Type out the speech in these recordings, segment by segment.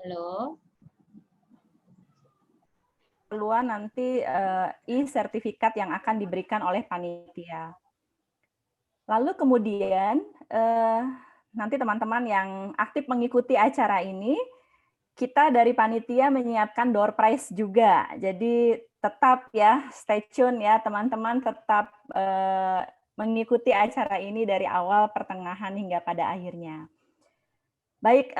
Halo. Keperluan nanti e-sertifikat yang akan diberikan oleh panitia. Lalu kemudian nanti teman-teman yang aktif mengikuti acara ini, kita dari panitia menyiapkan door prize juga. Jadi tetap ya stay tune ya teman-teman, tetap mengikuti acara ini dari awal, pertengahan hingga pada akhirnya. Baik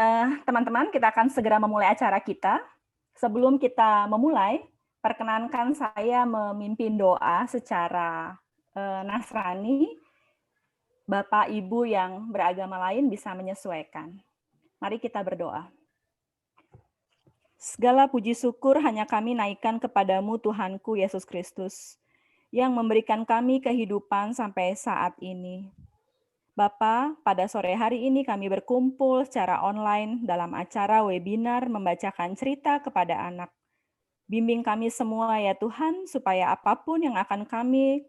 teman-teman, kita akan segera memulai acara kita. Sebelum kita memulai, perkenankan saya memimpin doa secara Nasrani. Bapak Ibu yang beragama lain bisa menyesuaikan. Mari kita berdoa. Segala puji syukur hanya kami naikkan kepadamu Tuhanku Yesus Kristus, yang memberikan kami kehidupan sampai saat ini. Bapa, pada sore hari ini kami berkumpul secara online dalam acara webinar membacakan cerita kepada anak. Bimbing kami semua ya Tuhan, supaya apapun yang akan kami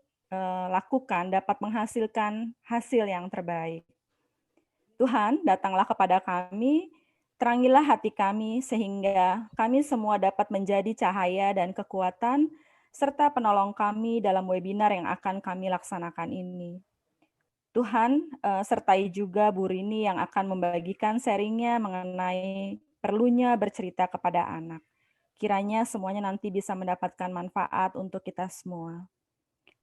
lakukan dapat menghasilkan hasil yang terbaik. Tuhan, datanglah kepada kami, terangilah hati kami, sehingga kami semua dapat menjadi cahaya dan kekuatan, serta penolong kami dalam webinar yang akan kami laksanakan ini. Tuhan, sertai juga Bu Rini yang akan membagikan sharingnya mengenai perlunya bercerita kepada anak. Kiranya semuanya nanti bisa mendapatkan manfaat untuk kita semua.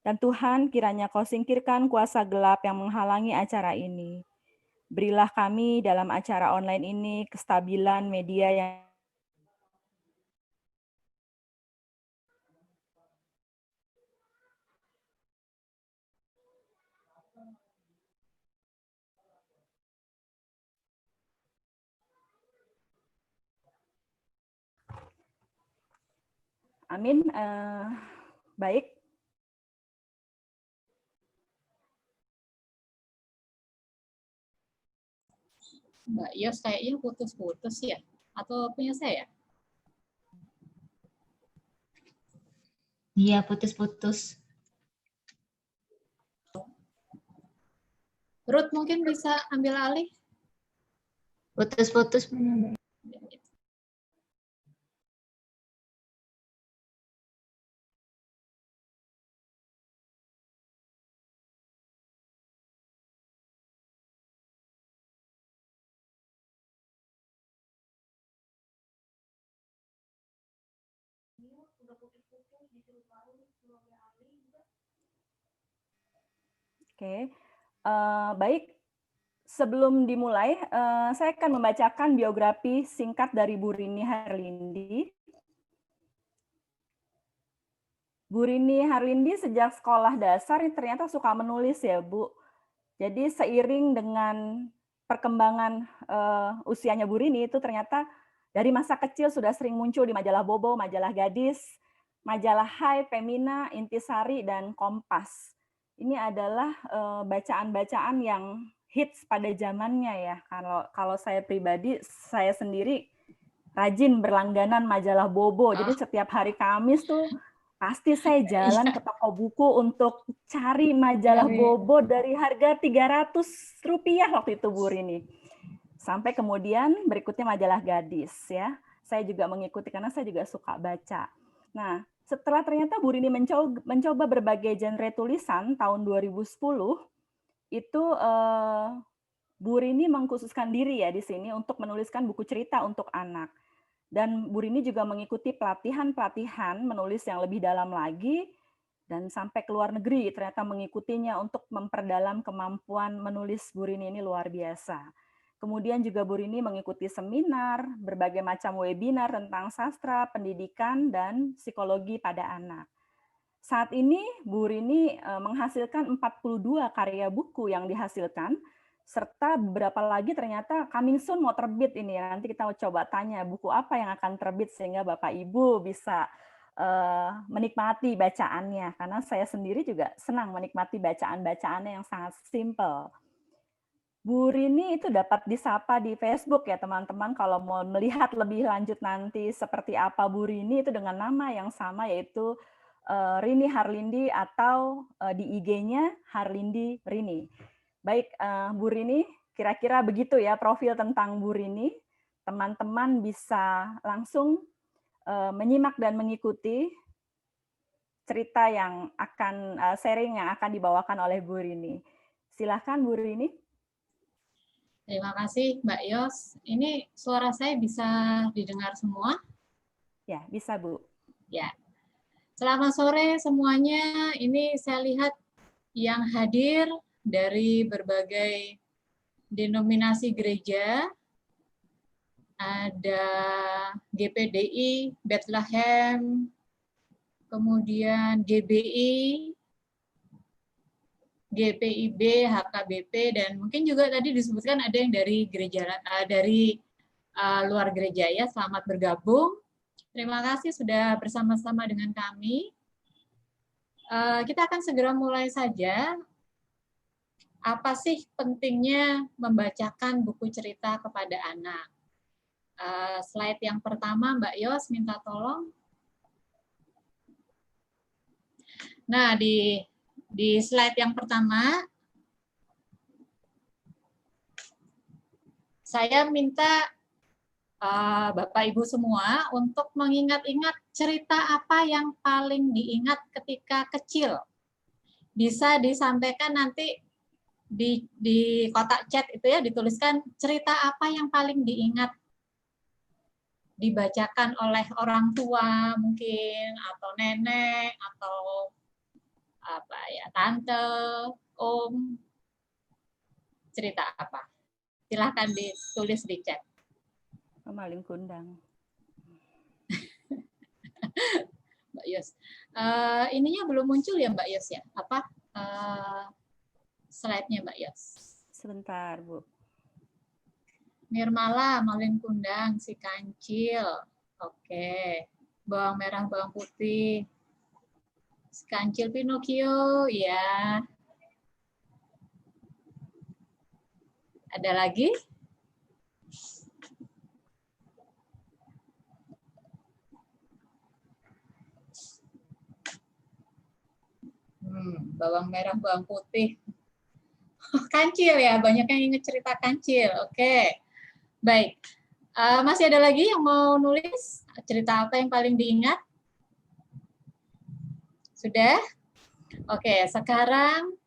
Dan Tuhan, kiranya Kau singkirkan kuasa gelap yang menghalangi acara ini. Berilah kami dalam acara online ini kestabilan media yang Amin. Baik. Mbak Yos kayaknya putus-putus ya? Atau punya saya? Iya, putus-putus. Ruth mungkin bisa ambil alih? Putus-putus. Oke. Baik. Sebelum dimulai, saya akan membacakan biografi singkat dari Bu Rini Harlindi. Bu Rini Harlindi sejak sekolah dasar ternyata suka menulis ya, Bu. Jadi seiring dengan perkembangan usianya Bu Rini itu ternyata dari masa kecil sudah sering muncul di majalah Bobo, majalah Gadis, majalah Hai, Femina, Intisari, dan Kompas. Ini adalah bacaan-bacaan yang hits pada zamannya ya. Kalau saya pribadi, saya sendiri rajin berlangganan majalah Bobo. Jadi setiap hari Kamis tuh pasti saya jalan ke toko buku untuk cari majalah Bobo dari harga Rp300 waktu itu Bu Rini. Sampai kemudian berikutnya majalah Gadis ya. Saya juga mengikuti karena saya juga suka baca. Nah, setelah ternyata Bu Rini mencoba berbagai genre tulisan tahun 2010, itu Bu Rini mengkhususkan diri ya di sini untuk menuliskan buku cerita untuk anak. Dan Bu Rini juga mengikuti pelatihan-pelatihan menulis yang lebih dalam lagi, dan sampai ke luar negeri ternyata mengikutinya untuk memperdalam kemampuan menulis Bu Rini ini luar biasa. Kemudian juga Bu Rini mengikuti seminar, berbagai macam webinar tentang sastra, pendidikan, dan psikologi pada anak. Saat ini Bu Rini menghasilkan 42 karya buku yang dihasilkan, serta beberapa lagi ternyata coming soon mau terbit ini. Nanti kita coba tanya buku apa yang akan terbit sehingga Bapak Ibu bisa menikmati bacaannya. Karena saya sendiri juga senang menikmati bacaan-bacaannya yang sangat simple. Bu Rini itu dapat disapa di Facebook ya teman-teman, kalau mau melihat lebih lanjut nanti seperti apa Bu Rini itu dengan nama yang sama yaitu Rini Harlindi atau di IG-nya Harlindi Rini. Baik Bu Rini, kira-kira begitu ya profil tentang Bu Rini. teman-teman bisa langsung menyimak dan mengikuti cerita yang akan sharing yang akan dibawakan oleh Bu Rini. Silakan Bu Rini. Terima kasih Mbak Yos. Ini suara saya bisa didengar semua? Ya, bisa Bu. Ya. Selamat sore semuanya. Ini saya lihat yang hadir dari berbagai denominasi gereja. Ada GPDI, Bethlehem, kemudian GBI, GPIB, HKBP, dan mungkin juga tadi disebutkan ada yang dari gereja dari luar gereja ya. Selamat bergabung. Terima kasih sudah bersama-sama dengan kami. Kita akan segera mulai saja. Apa sih pentingnya membacakan buku cerita kepada anak? Slide yang pertama, Mbak Yos, minta tolong. Nah, di slide yang pertama, saya minta Bapak Ibu semua untuk mengingat-ingat cerita apa yang paling diingat ketika kecil. Bisa disampaikan nanti di kotak chat itu ya, dituliskan cerita apa yang paling diingat dibacakan oleh orang tua mungkin, atau nenek, atau apa ya, tante, om, cerita apa? Silahkan ditulis di chat. Maling kundang. Mbak Yos, ininya belum muncul ya Mbak Yos ya? Apa slide-nya Mbak Yos? Sebentar Bu. Nirmala, malin kundang, si kancil. Oke. Bawang merah, bawang putih. Si kancil Pinocchio, ya. Ada lagi? Bawang merah, bawang putih. Kancil ya, banyak yang ingat cerita kancil. Oke. Baik. Masih ada lagi yang mau nulis cerita apa yang paling diingat? Sudah? Oke, sekarang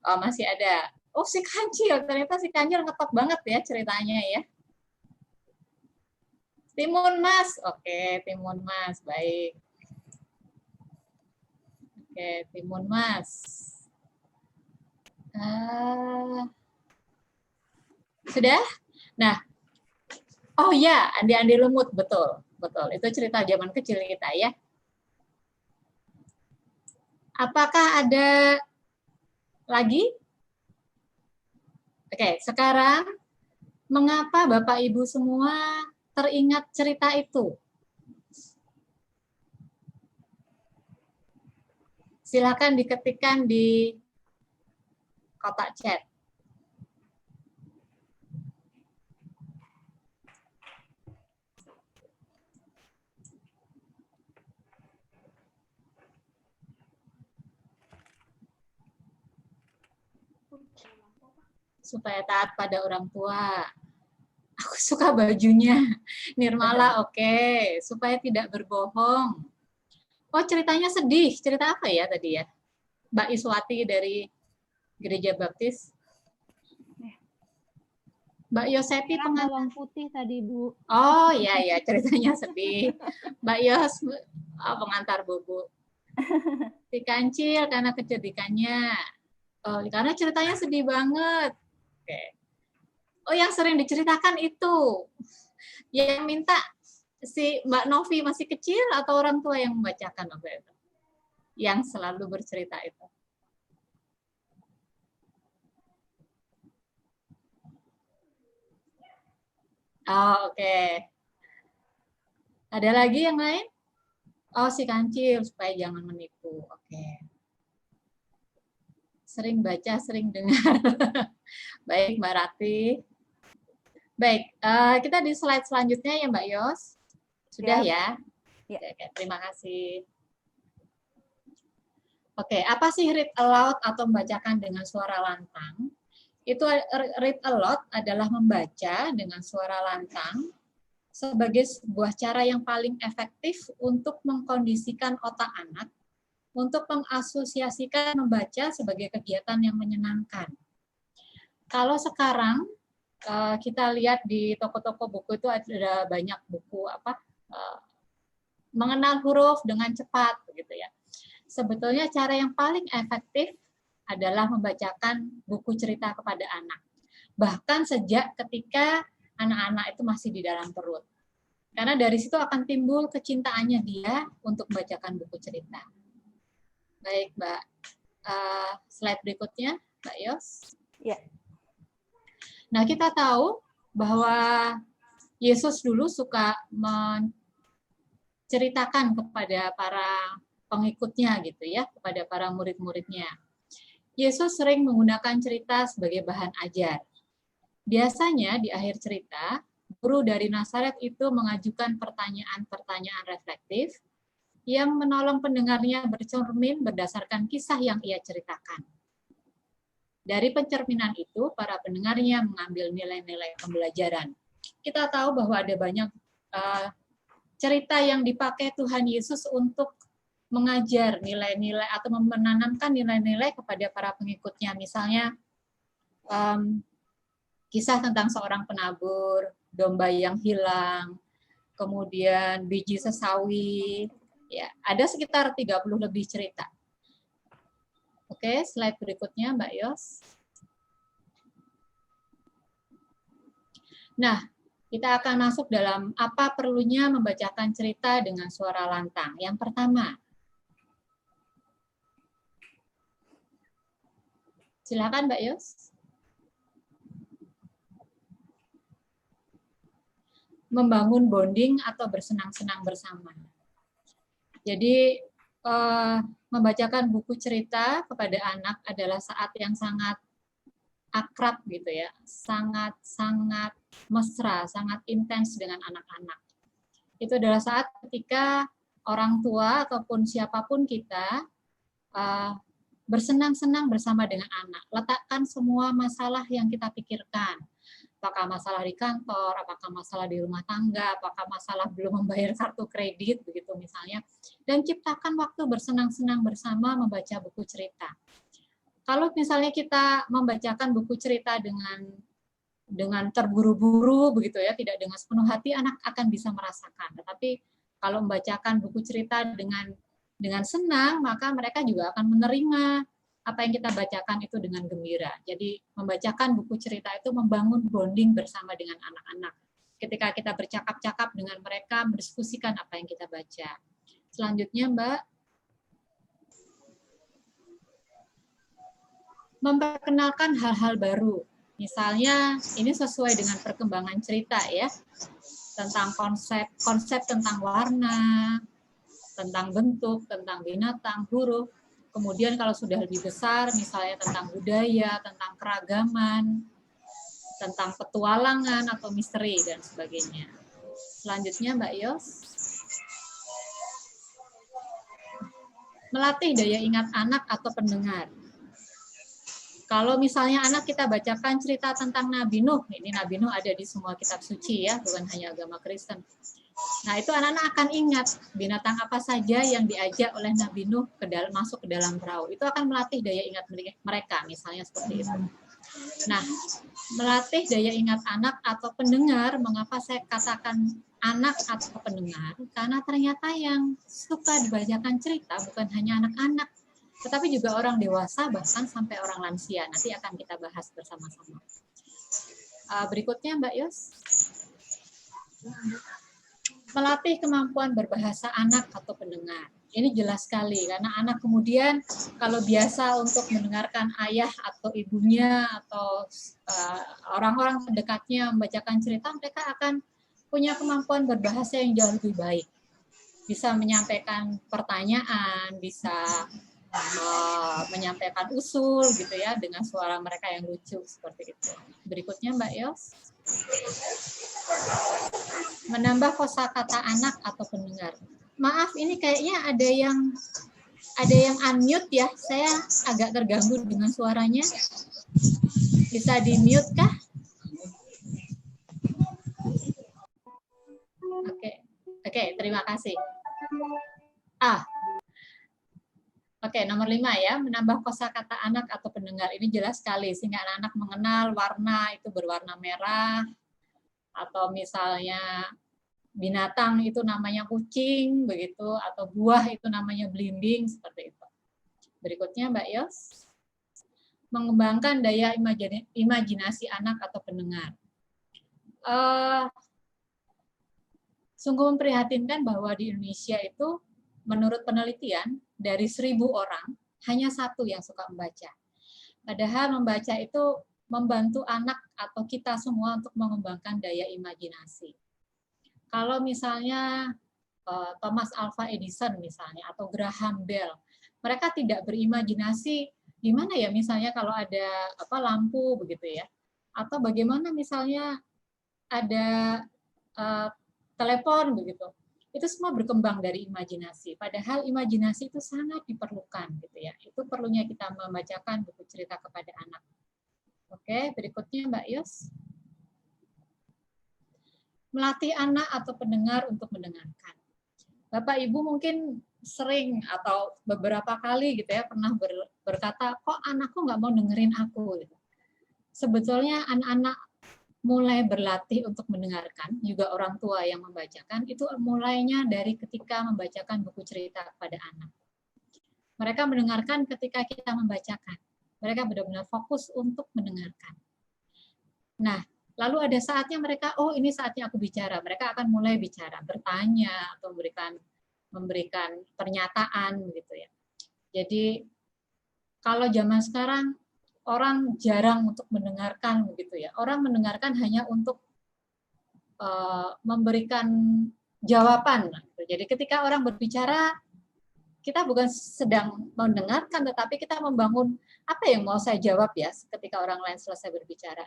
masih ada. Oh, si kancil. Ternyata si kancil ngetop banget ya ceritanya ya. Timun Mas. Oke, Timun Mas. Baik. Oke, Timun Mas. Sudah? Nah, oh ya, Andi-Andi Lumut, betul, betul. Itu cerita zaman kecil kita ya. Apakah ada lagi? Oke, sekarang mengapa Bapak Ibu semua teringat cerita itu? Silakan diketikkan di kotak chat. Supaya taat pada orang tua. Aku suka bajunya. Nirmala, oke. Supaya tidak berbohong. Oh, ceritanya sedih. Cerita apa ya tadi ya? Mbak Iswati dari Gereja Baptis. Mbak Yosepi pengantar. Bawang putih tadi, Bu. Oh, iya, ya, ceritanya sedih. Mbak Yos, pengantar Bobo. Si kancil karena kejadiannya. Oh, karena ceritanya sedih banget. Oke. Oh, yang sering diceritakan itu. Yang minta si Mbak Novi masih kecil atau orang tua yang membacakan waktu itu? Yang selalu bercerita itu. Oh, oke. Ada lagi yang lain? Oh, si kancil supaya jangan menipu. Oke. Sering baca, sering dengar. Baik, Mbak Rati. Baik, kita di slide selanjutnya ya Mbak Yos. Sudah ya? Ya. Oke, terima kasih. Oke, apa sih read aloud atau membacakan dengan suara lantang? Itu read aloud adalah membaca dengan suara lantang sebagai sebuah cara yang paling efektif untuk mengkondisikan otak anak untuk mengasosiasikan membaca sebagai kegiatan yang menyenangkan. Kalau sekarang kita lihat di toko-toko buku itu ada banyak buku mengenal huruf dengan cepat, begitu ya. Sebetulnya cara yang paling efektif adalah membacakan buku cerita kepada anak. Bahkan sejak ketika anak-anak itu masih di dalam perut. Karena dari situ akan timbul kecintaannya dia untuk membacakan buku cerita. Baik, Mbak. Slide berikutnya, Mbak Yos. Ya. Nah, kita tahu bahwa Yesus dulu suka menceritakan kepada para pengikutnya gitu ya, kepada para murid-muridnya. Yesus sering menggunakan cerita sebagai bahan ajar. Biasanya di akhir cerita, guru dari Nazaret itu mengajukan pertanyaan-pertanyaan reflektif yang menolong pendengarnya bercermin berdasarkan kisah yang ia ceritakan. Dari pencerminan itu, para pendengarnya mengambil nilai-nilai pembelajaran. Kita tahu bahwa ada banyak cerita yang dipakai Tuhan Yesus untuk mengajar nilai-nilai atau menanamkan nilai-nilai kepada para pengikutnya. Misalnya kisah tentang seorang penabur, domba yang hilang, kemudian biji sesawi, ya, ada sekitar 30 lebih cerita. Oke, slide berikutnya Mbak Yos. Nah, kita akan masuk dalam apa perlunya membacakan cerita dengan suara lantang. Yang pertama, silakan Mbak Yos. Membangun bonding atau bersenang-senang bersama. Jadi membacakan buku cerita kepada anak adalah saat yang sangat akrab gitu ya, sangat mesra, sangat intens dengan anak-anak. Itu adalah saat ketika orang tua ataupun siapapun kita bersenang-senang bersama dengan anak. Letakkan semua masalah yang kita pikirkan. Apakah masalah di kantor, apakah masalah di rumah tangga, apakah masalah belum membayar kartu kredit, begitu misalnya. Dan ciptakan waktu bersenang-senang bersama membaca buku cerita. Kalau misalnya kita membacakan buku cerita dengan terburu-buru, begitu ya, tidak dengan sepenuh hati, anak akan bisa merasakan. Tetapi kalau membacakan buku cerita dengan senang, maka mereka juga akan menerima apa yang kita bacakan itu dengan gembira. Jadi membacakan buku cerita itu membangun bonding bersama dengan anak-anak. Ketika kita bercakap-cakap dengan mereka, berdiskusikan apa yang kita baca. Selanjutnya, Mbak. Memperkenalkan hal-hal baru. Misalnya, ini sesuai dengan perkembangan cerita ya. Tentang konsep tentang warna, tentang bentuk, tentang binatang, huruf. Kemudian kalau sudah lebih besar, misalnya tentang budaya, tentang keragaman, tentang petualangan atau misteri, dan sebagainya. Selanjutnya, Mbak Yos. Melatih daya ingat anak atau pendengar. Kalau misalnya anak kita bacakan cerita tentang Nabi Nuh, ini Nabi Nuh ada di semua kitab suci ya, bukan hanya agama Kristen. Nah, itu anak-anak akan ingat binatang apa saja yang diajak oleh Nabi Nuh masuk ke dalam perahu. Itu akan melatih daya ingat mereka, misalnya seperti itu. Nah, melatih daya ingat anak atau pendengar, mengapa saya katakan anak atau pendengar? Karena ternyata yang suka dibacakan cerita bukan hanya anak-anak, tetapi juga orang dewasa, bahkan sampai orang lansia. Nanti akan kita bahas bersama-sama. Berikutnya, Mbak Yos. Melatih kemampuan berbahasa anak atau pendengar. Ini jelas sekali, karena anak kemudian kalau biasa untuk mendengarkan ayah atau ibunya atau orang-orang terdekatnya membacakan cerita, mereka akan punya kemampuan berbahasa yang jauh lebih baik. Bisa menyampaikan pertanyaan, bisa menyampaikan usul gitu ya, dengan suara mereka yang lucu seperti itu. Berikutnya Mbak Yos. Menambah kosakata anak atau pendengar. Maaf, ini kayaknya ada yang unmute ya. Saya agak terganggu dengan suaranya. Bisa di-mute kah? Oke, terima kasih. Oke, nomor 5 ya, menambah kosakata anak atau pendengar. Ini jelas sekali, sehingga anak-anak mengenal warna itu berwarna merah, atau misalnya binatang itu namanya kucing, begitu, atau buah itu namanya belimbing, seperti itu. Berikutnya, Mbak Yos. Mengembangkan daya imajinasi anak atau pendengar. Sungguh memprihatinkan bahwa di Indonesia itu menurut penelitian dari 1.000 orang hanya 1 yang suka membaca. Padahal membaca itu membantu anak atau kita semua untuk mengembangkan daya imajinasi. Kalau misalnya Thomas Alva Edison misalnya atau Graham Bell, mereka tidak berimajinasi gimana ya misalnya kalau ada lampu begitu ya, atau bagaimana misalnya ada telepon begitu. Itu semua berkembang dari imajinasi. Padahal imajinasi itu sangat diperlukan gitu ya. Itu perlunya kita membacakan buku cerita kepada anak. Oke, berikutnya Mbak Yos. Melatih anak atau pendengar untuk mendengarkan. Bapak Ibu mungkin sering atau beberapa kali gitu ya pernah berkata, kok anakku nggak mau dengerin aku gitu. Sebetulnya anak-anak mulai berlatih untuk mendengarkan, juga orang tua yang membacakan, itu mulainya dari ketika membacakan buku cerita kepada anak. Mereka mendengarkan ketika kita membacakan. Mereka benar-benar fokus untuk mendengarkan. Nah, lalu ada saatnya mereka, oh ini saatnya aku bicara. Mereka akan mulai bicara, bertanya, atau memberikan pernyataan gitu ya. Jadi, kalau zaman sekarang, orang jarang untuk mendengarkan begitu ya. Orang mendengarkan hanya untuk memberikan jawaban. Jadi ketika orang berbicara, kita bukan sedang mendengarkan, tetapi kita membangun apa yang mau saya jawab ya ketika orang lain selesai berbicara.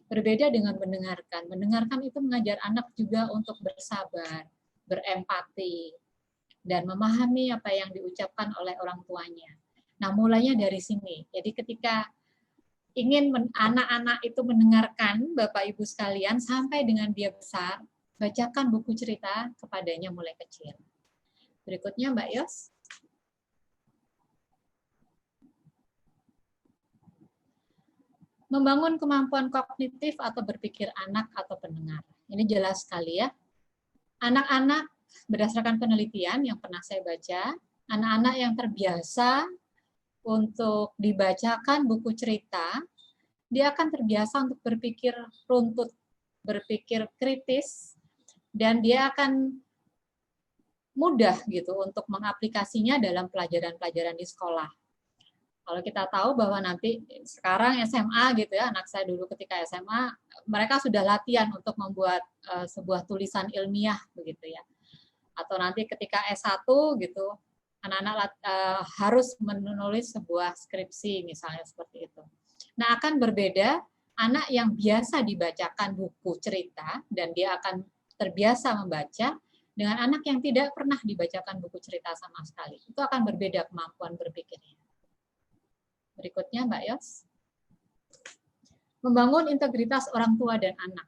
Berbeda dengan mendengarkan. Mendengarkan itu mengajar anak juga untuk bersabar, berempati, dan memahami apa yang diucapkan oleh orang tuanya. Nah, mulainya dari sini. Jadi ketika ingin anak-anak itu mendengarkan Bapak Ibu sekalian sampai dengan dia besar, bacakan buku cerita kepadanya mulai kecil. Berikutnya Mbak Yos. Membangun kemampuan kognitif atau berpikir anak atau pendengar. Ini jelas sekali ya. Anak-anak berdasarkan penelitian yang pernah saya baca, anak-anak yang terbiasa untuk dibacakan buku cerita, dia akan terbiasa untuk berpikir runtut, berpikir kritis, dan dia akan mudah gitu untuk mengaplikasinya dalam pelajaran-pelajaran di sekolah. Kalau kita tahu bahwa nanti sekarang SMA gitu ya, anak saya dulu ketika SMA, mereka sudah latihan untuk membuat sebuah tulisan ilmiah begitu ya. Atau nanti ketika S1 gitu, anak-anak harus menulis sebuah skripsi misalnya seperti itu. Nah, akan berbeda anak yang biasa dibacakan buku cerita dan dia akan terbiasa membaca dengan anak yang tidak pernah dibacakan buku cerita sama sekali. Itu akan berbeda kemampuan berpikirnya. Berikutnya, Mbak Yos. Membangun integritas orang tua dan anak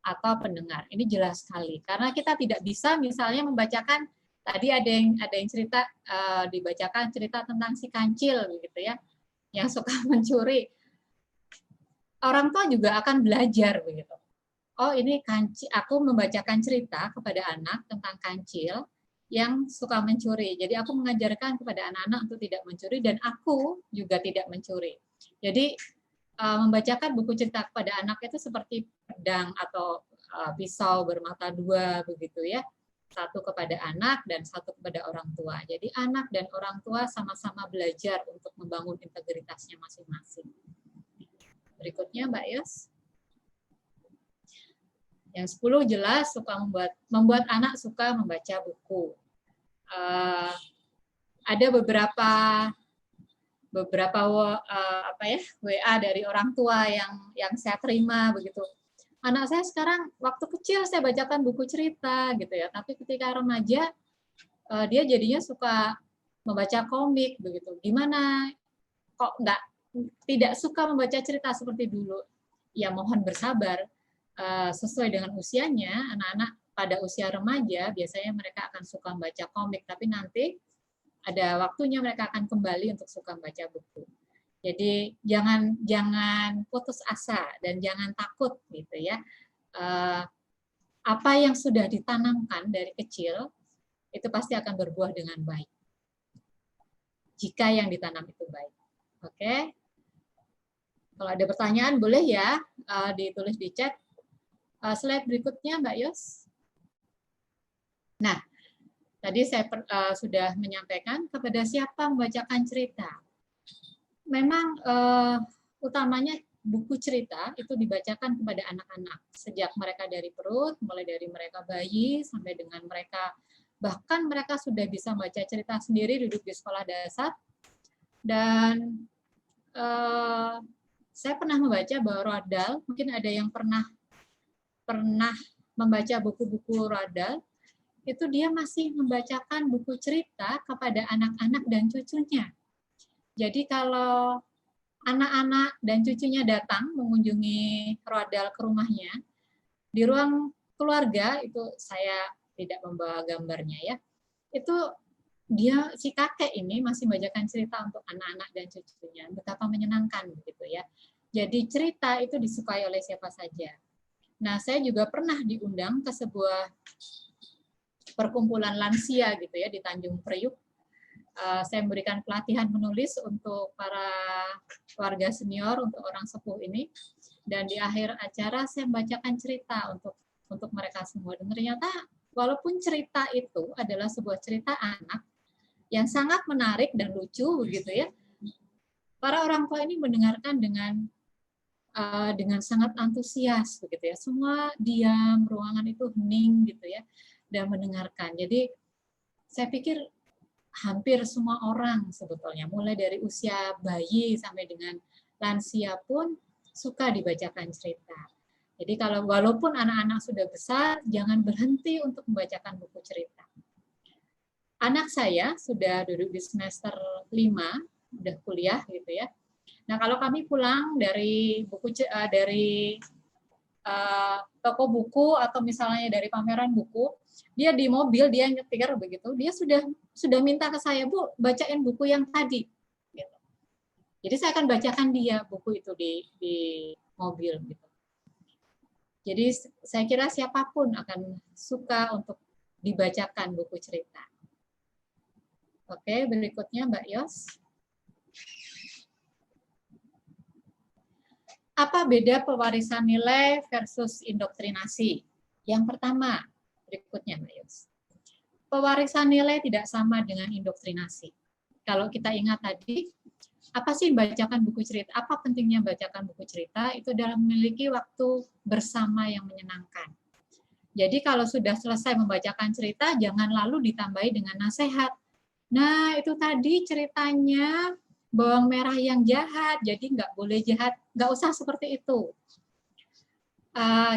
atau pendengar. Ini jelas sekali. Karena kita tidak bisa misalnya membacakan, tadi ada yang cerita, dibacakan cerita tentang si kancil begitu ya, yang suka mencuri. Orang tua juga akan belajar begitu. Oh, ini kancil, aku membacakan cerita kepada anak tentang kancil yang suka mencuri. Jadi aku mengajarkan kepada anak-anak untuk tidak mencuri dan aku juga tidak mencuri. Jadi membacakan buku cerita kepada anak itu seperti pedang atau pisau bermata dua begitu ya. Satu kepada anak dan satu kepada orang tua. Jadi anak dan orang tua sama-sama belajar untuk membangun integritasnya masing-masing. Berikutnya Mbak Yos. Yang 10 jelas suka membuat anak suka membaca buku. Ada beberapa WA dari orang tua yang saya terima begitu. Anak saya sekarang waktu kecil saya bacakan buku cerita gitu ya, tapi ketika remaja dia jadinya suka membaca komik begitu. Gimana kok tidak suka membaca cerita seperti dulu, ya mohon bersabar. Sesuai dengan usianya, anak-anak pada usia remaja biasanya mereka akan suka membaca komik, tapi nanti ada waktunya mereka akan kembali untuk suka membaca buku. Jadi jangan putus asa dan jangan takut gitu ya. Apa yang sudah ditanamkan dari kecil itu pasti akan berbuah dengan baik. Jika yang ditanam itu baik. Oke. Kalau ada pertanyaan boleh ya ditulis di chat. Slide berikutnya Mbak Yos. Nah, tadi saya sudah menyampaikan kepada siapa membacakan cerita. Memang utamanya buku cerita itu dibacakan kepada anak-anak sejak mereka dari perut, mulai dari mereka bayi sampai dengan mereka bahkan mereka sudah bisa membaca cerita sendiri duduk di sekolah dasar. Dan saya pernah membaca bahwa Roald, mungkin ada yang pernah membaca buku-buku Roald, itu dia masih membacakan buku cerita kepada anak-anak dan cucunya. Jadi kalau anak-anak dan cucunya datang mengunjungi Roald ke rumahnya, di ruang keluarga, itu saya tidak membawa gambarnya ya, itu dia si kakek ini masih membacakan cerita untuk anak-anak dan cucunya. Betapa menyenangkan begitu ya. Jadi cerita itu disukai oleh siapa saja. Nah, saya juga pernah diundang ke sebuah perkumpulan lansia gitu ya di Tanjung Priuk. Saya memberikan pelatihan menulis untuk para warga senior, untuk orang sepuh ini. Dan di akhir acara saya membacakan cerita untuk mereka semua. Dan ternyata walaupun cerita itu adalah sebuah cerita anak yang sangat menarik dan lucu begitu ya, para orang tua ini mendengarkan dengan sangat antusias begitu ya. Semua diam, ruangan itu hening gitu ya, dan mendengarkan. Jadi saya pikir hampir semua orang sebetulnya, mulai dari usia bayi sampai dengan lansia pun suka dibacakan cerita. Jadi kalau walaupun anak-anak sudah besar, jangan berhenti untuk membacakan buku cerita. Anak saya sudah duduk di semester 5, udah kuliah gitu ya. Nah, kalau kami pulang dari toko buku atau misalnya dari pameran buku, dia di mobil, dia nyetir begitu, dia sudah minta ke saya, Bu, bacain buku yang tadi. Gitu. Jadi saya akan bacakan dia buku itu di mobil. Gitu. Jadi saya kira siapapun akan suka untuk dibacakan buku cerita. Oke, berikutnya Mbak Yos. Apa beda pewarisan nilai versus indoktrinasi? Yang pertama, berikutnya Mbak Yos. Pewarisan nilai tidak sama dengan indoktrinasi. Kalau kita ingat tadi, apa sih membacakan buku cerita? Apa pentingnya membacakan buku cerita? Itu dalam memiliki waktu bersama yang menyenangkan. Jadi kalau sudah selesai membacakan cerita, jangan lalu ditambahi dengan nasihat. Nah, itu tadi ceritanya bawang merah yang jahat, jadi nggak boleh jahat, nggak usah seperti itu.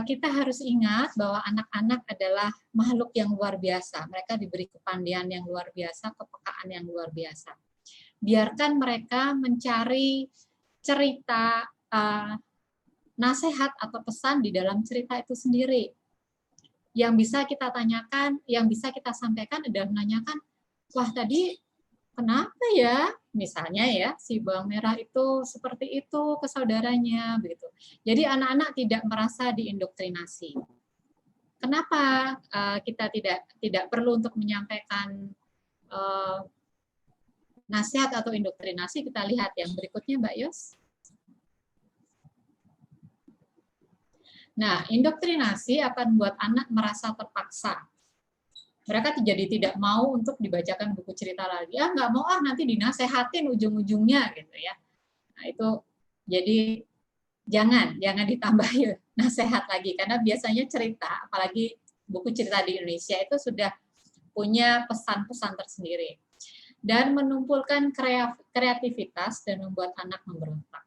Kita harus ingat bahwa anak-anak adalah makhluk yang luar biasa. Mereka diberi kepandaian yang luar biasa, kepekaan yang luar biasa. Biarkan mereka mencari cerita, nasihat atau pesan di dalam cerita itu sendiri. Yang bisa kita tanyakan, yang bisa kita sampaikan adalah menanyakan, wah tadi kenapa ya, misalnya ya, si bawang merah itu seperti itu ke saudaranya, begitu. Jadi anak-anak tidak merasa diindoktrinasi. Kenapa kita tidak perlu untuk menyampaikan nasihat atau indoktrinasi? Kita lihat yang berikutnya, Mbak Yos. Nah, indoktrinasi akan membuat anak merasa terpaksa. Mereka jadi tidak mau untuk dibacakan buku cerita lagi. Nggak mau, nanti dinasehatin ujung-ujungnya gitu ya. Nah, itu jadi jangan ditambahin nasihat lagi, karena biasanya cerita, apalagi buku cerita di Indonesia itu sudah punya pesan-pesan tersendiri dan menumpukan kreativitas dan membuat anak memberontak.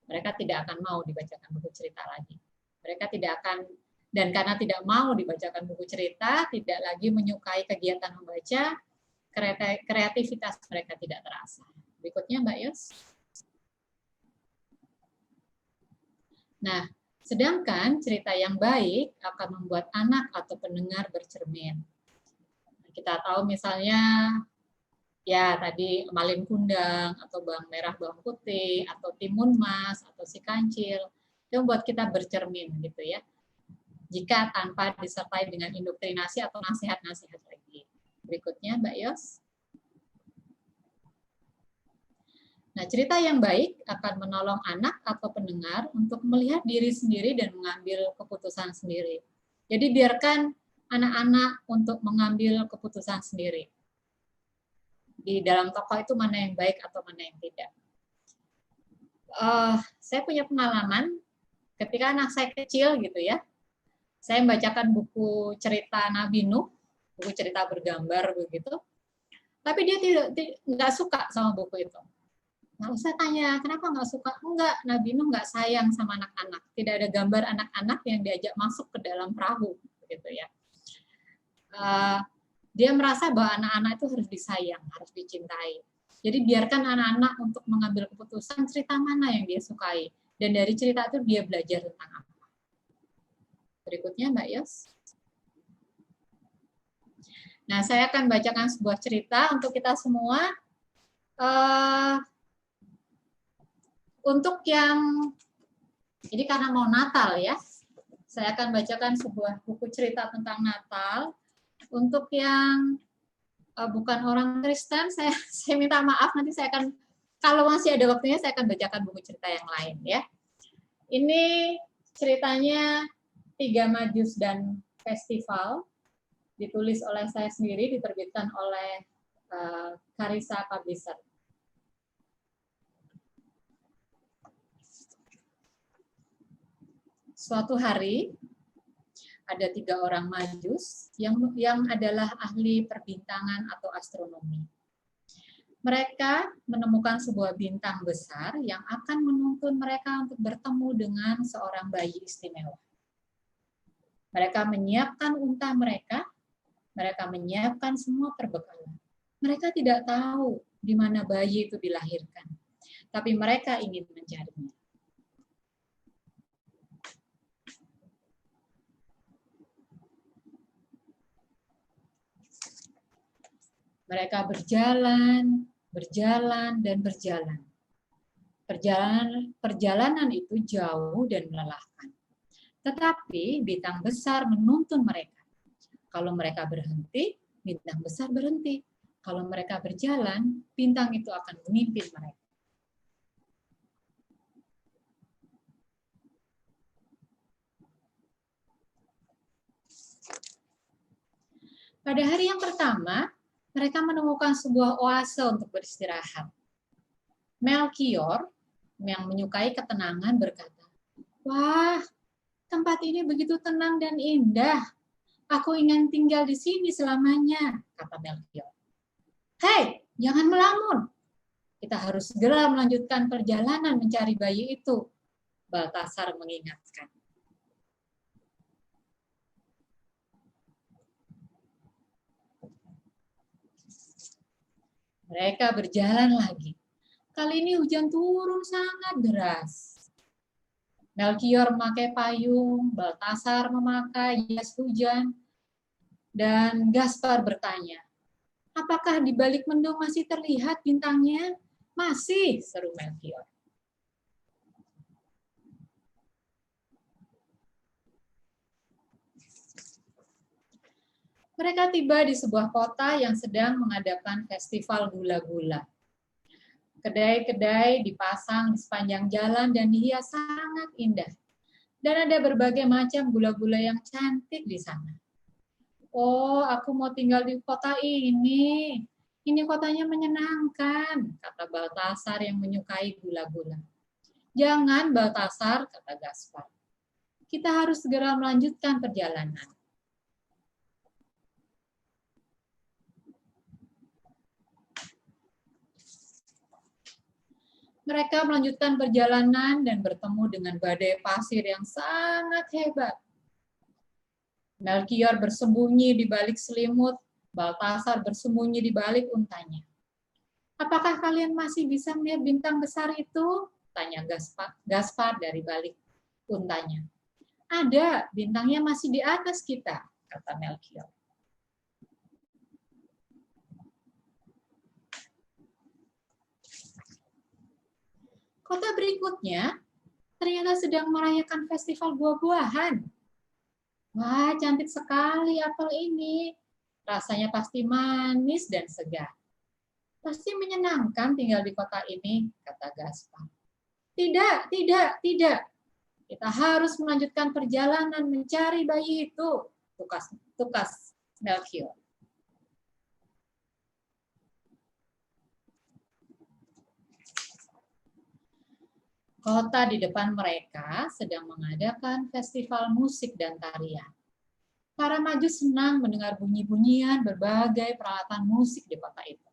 Mereka tidak akan mau dibacakan buku cerita lagi. Mereka tidak akan, dan karena tidak mau dibacakan buku cerita, tidak lagi menyukai kegiatan membaca, kreativitas mereka tidak terasa. Berikutnya Mbak Yos. Nah, sedangkan cerita yang baik akan membuat anak atau pendengar bercermin. Kita tahu misalnya ya tadi Malin Kundang atau Bawang Merah Bawang Putih atau Timun Mas atau Si Kancil itu membuat kita bercermin gitu ya. Jika tanpa disertai dengan indoktrinasi atau nasihat-nasihat lagi. Berikutnya Mbak Yos. Nah, cerita yang baik akan menolong anak atau pendengar untuk melihat diri sendiri dan mengambil keputusan sendiri. Jadi biarkan anak-anak untuk mengambil keputusan sendiri. Di dalam tokoh itu mana yang baik atau mana yang tidak. Saya punya pengalaman ketika anak saya kecil gitu ya. Saya membacakan buku cerita Nabi Nuh, buku cerita bergambar begitu. Tapi dia nggak suka sama buku itu. Nggak usah tanya, kenapa nggak suka? Enggak, Nabi Nuh nggak sayang sama anak-anak. Tidak ada gambar anak-anak yang diajak masuk ke dalam perahu, gitu ya. Dia merasa bahwa anak-anak itu harus disayang, harus dicintai. Jadi biarkan anak-anak untuk mengambil keputusan cerita mana yang dia sukai. Dan dari cerita itu dia belajar tentang apa. Berikutnya Mbak Yos. Nah, saya akan bacakan sebuah cerita untuk kita semua. Untuk yang, ini karena mau Natal ya, saya akan bacakan sebuah buku cerita tentang Natal. Untuk yang bukan orang Kristen, saya minta maaf, nanti saya akan, kalau masih ada waktunya, saya akan bacakan buku cerita yang lain ya. Ini ceritanya Tiga Majus dan Festival, ditulis oleh saya sendiri, diterbitkan oleh Karisa Publisher. Suatu hari, ada 3 orang majus yang adalah ahli perbintangan atau astronomi. Mereka menemukan sebuah bintang besar yang akan menuntun mereka untuk bertemu dengan seorang bayi istimewa. Mereka menyiapkan unta mereka menyiapkan semua perbekalan. Mereka tidak tahu di mana bayi itu dilahirkan, tapi mereka ingin mencarinya. Mereka berjalan, dan berjalan. Perjalanan itu jauh dan melelahkan. Tetapi bintang besar menuntun mereka. Kalau mereka berhenti, bintang besar berhenti. Kalau mereka berjalan, bintang itu akan memimpin mereka. Pada hari yang pertama, mereka menemukan sebuah oase untuk beristirahat. Melkior, yang menyukai ketenangan, berkata, "Wah, tempat ini begitu tenang dan indah. Aku ingin tinggal di sini selamanya," kata Melkior. "Hei, jangan melamun. Kita harus segera melanjutkan perjalanan mencari bayi itu," Baltasar mengingatkan. Mereka berjalan lagi. Kali ini hujan turun sangat deras. Melkior memakai payung, Baltasar memakai jas hujan, dan Gaspar bertanya, "Apakah di balik mendung masih terlihat bintangnya?" "Masih," seru Melkior. Mereka tiba di sebuah kota yang sedang mengadakan festival gula-gula. Kedai-kedai dipasang di sepanjang jalan dan dihias sangat indah. Dan ada berbagai macam gula-gula yang cantik di sana. "Oh, aku mau tinggal di kota ini. Ini kotanya menyenangkan," kata Baltasar yang menyukai gula-gula. "Jangan, Baltasar," kata Gaspar. "Kita harus segera melanjutkan perjalanan." Mereka melanjutkan perjalanan dan bertemu dengan badai pasir yang sangat hebat. Melkior bersembunyi di balik selimut, Baltasar bersembunyi di balik untanya. "Apakah kalian masih bisa melihat bintang besar itu?" tanya Gaspar dari balik untanya. Ada, bintangnya masih di atas kita, kata Melchior. Kota berikutnya ternyata sedang merayakan festival buah-buahan. Wah, cantik sekali apel ini. Rasanya pasti manis dan segar. Pasti menyenangkan tinggal di kota ini, kata Gaspar. Tidak, tidak, tidak. Kita harus melanjutkan perjalanan mencari bayi itu, tukas Melchior. Kota di depan mereka sedang mengadakan festival musik dan tarian. Para Majus senang mendengar bunyi-bunyian berbagai peralatan musik di kota itu.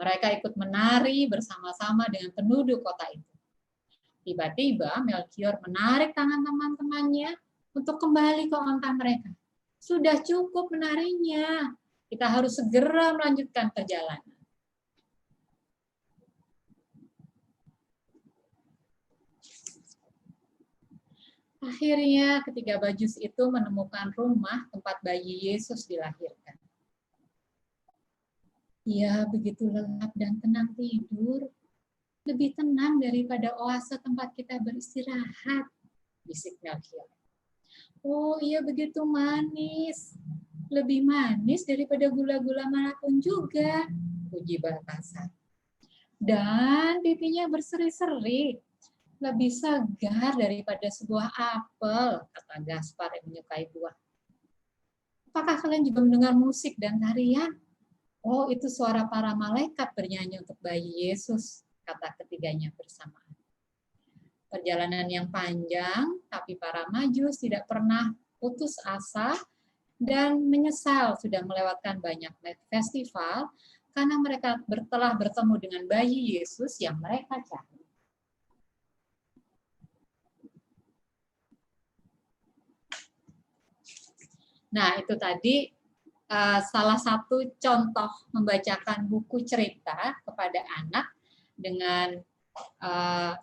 Mereka ikut menari bersama-sama dengan penduduk kota itu. Tiba-tiba Melchior menarik tangan teman-temannya untuk kembali ke onta mereka. Sudah cukup menarinya. Kita harus segera melanjutkan perjalanan. Akhirnya ketiga Majus itu menemukan rumah tempat bayi Yesus dilahirkan. Ia begitu lelap dan tenang tidur. Lebih tenang daripada oase tempat kita beristirahat, bisik Melchior. Oh, ia begitu manis. Lebih manis daripada gula-gula manapun juga, puji Baltasar. Dan pipinya berseri-seri. Lebih segar daripada sebuah apel, kata Gaspar yang menyukai buah. Apakah kalian juga mendengar musik dan tarian? Oh, itu suara para malaikat bernyanyi untuk bayi Yesus, kata ketiganya bersamaan. Perjalanan yang panjang, tapi para Majus tidak pernah putus asa dan menyesal sudah melewatkan banyak festival karena mereka telah bertemu dengan bayi Yesus yang mereka cari. Nah, itu tadi salah satu contoh membacakan buku cerita kepada anak dengan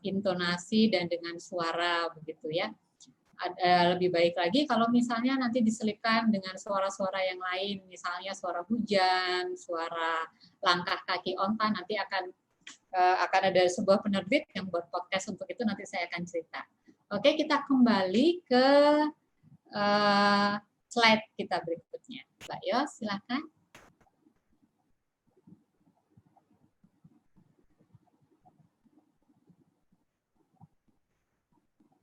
intonasi dan dengan suara begitu ya. Lebih baik lagi kalau misalnya nanti diselipkan dengan suara-suara yang lain, misalnya suara hujan, suara langkah kaki onta, nanti akan ada sebuah penerbit yang buat podcast untuk itu, nanti saya akan cerita. Oke, kita kembali ke slide kita berikutnya. Mbak Yos, silakan.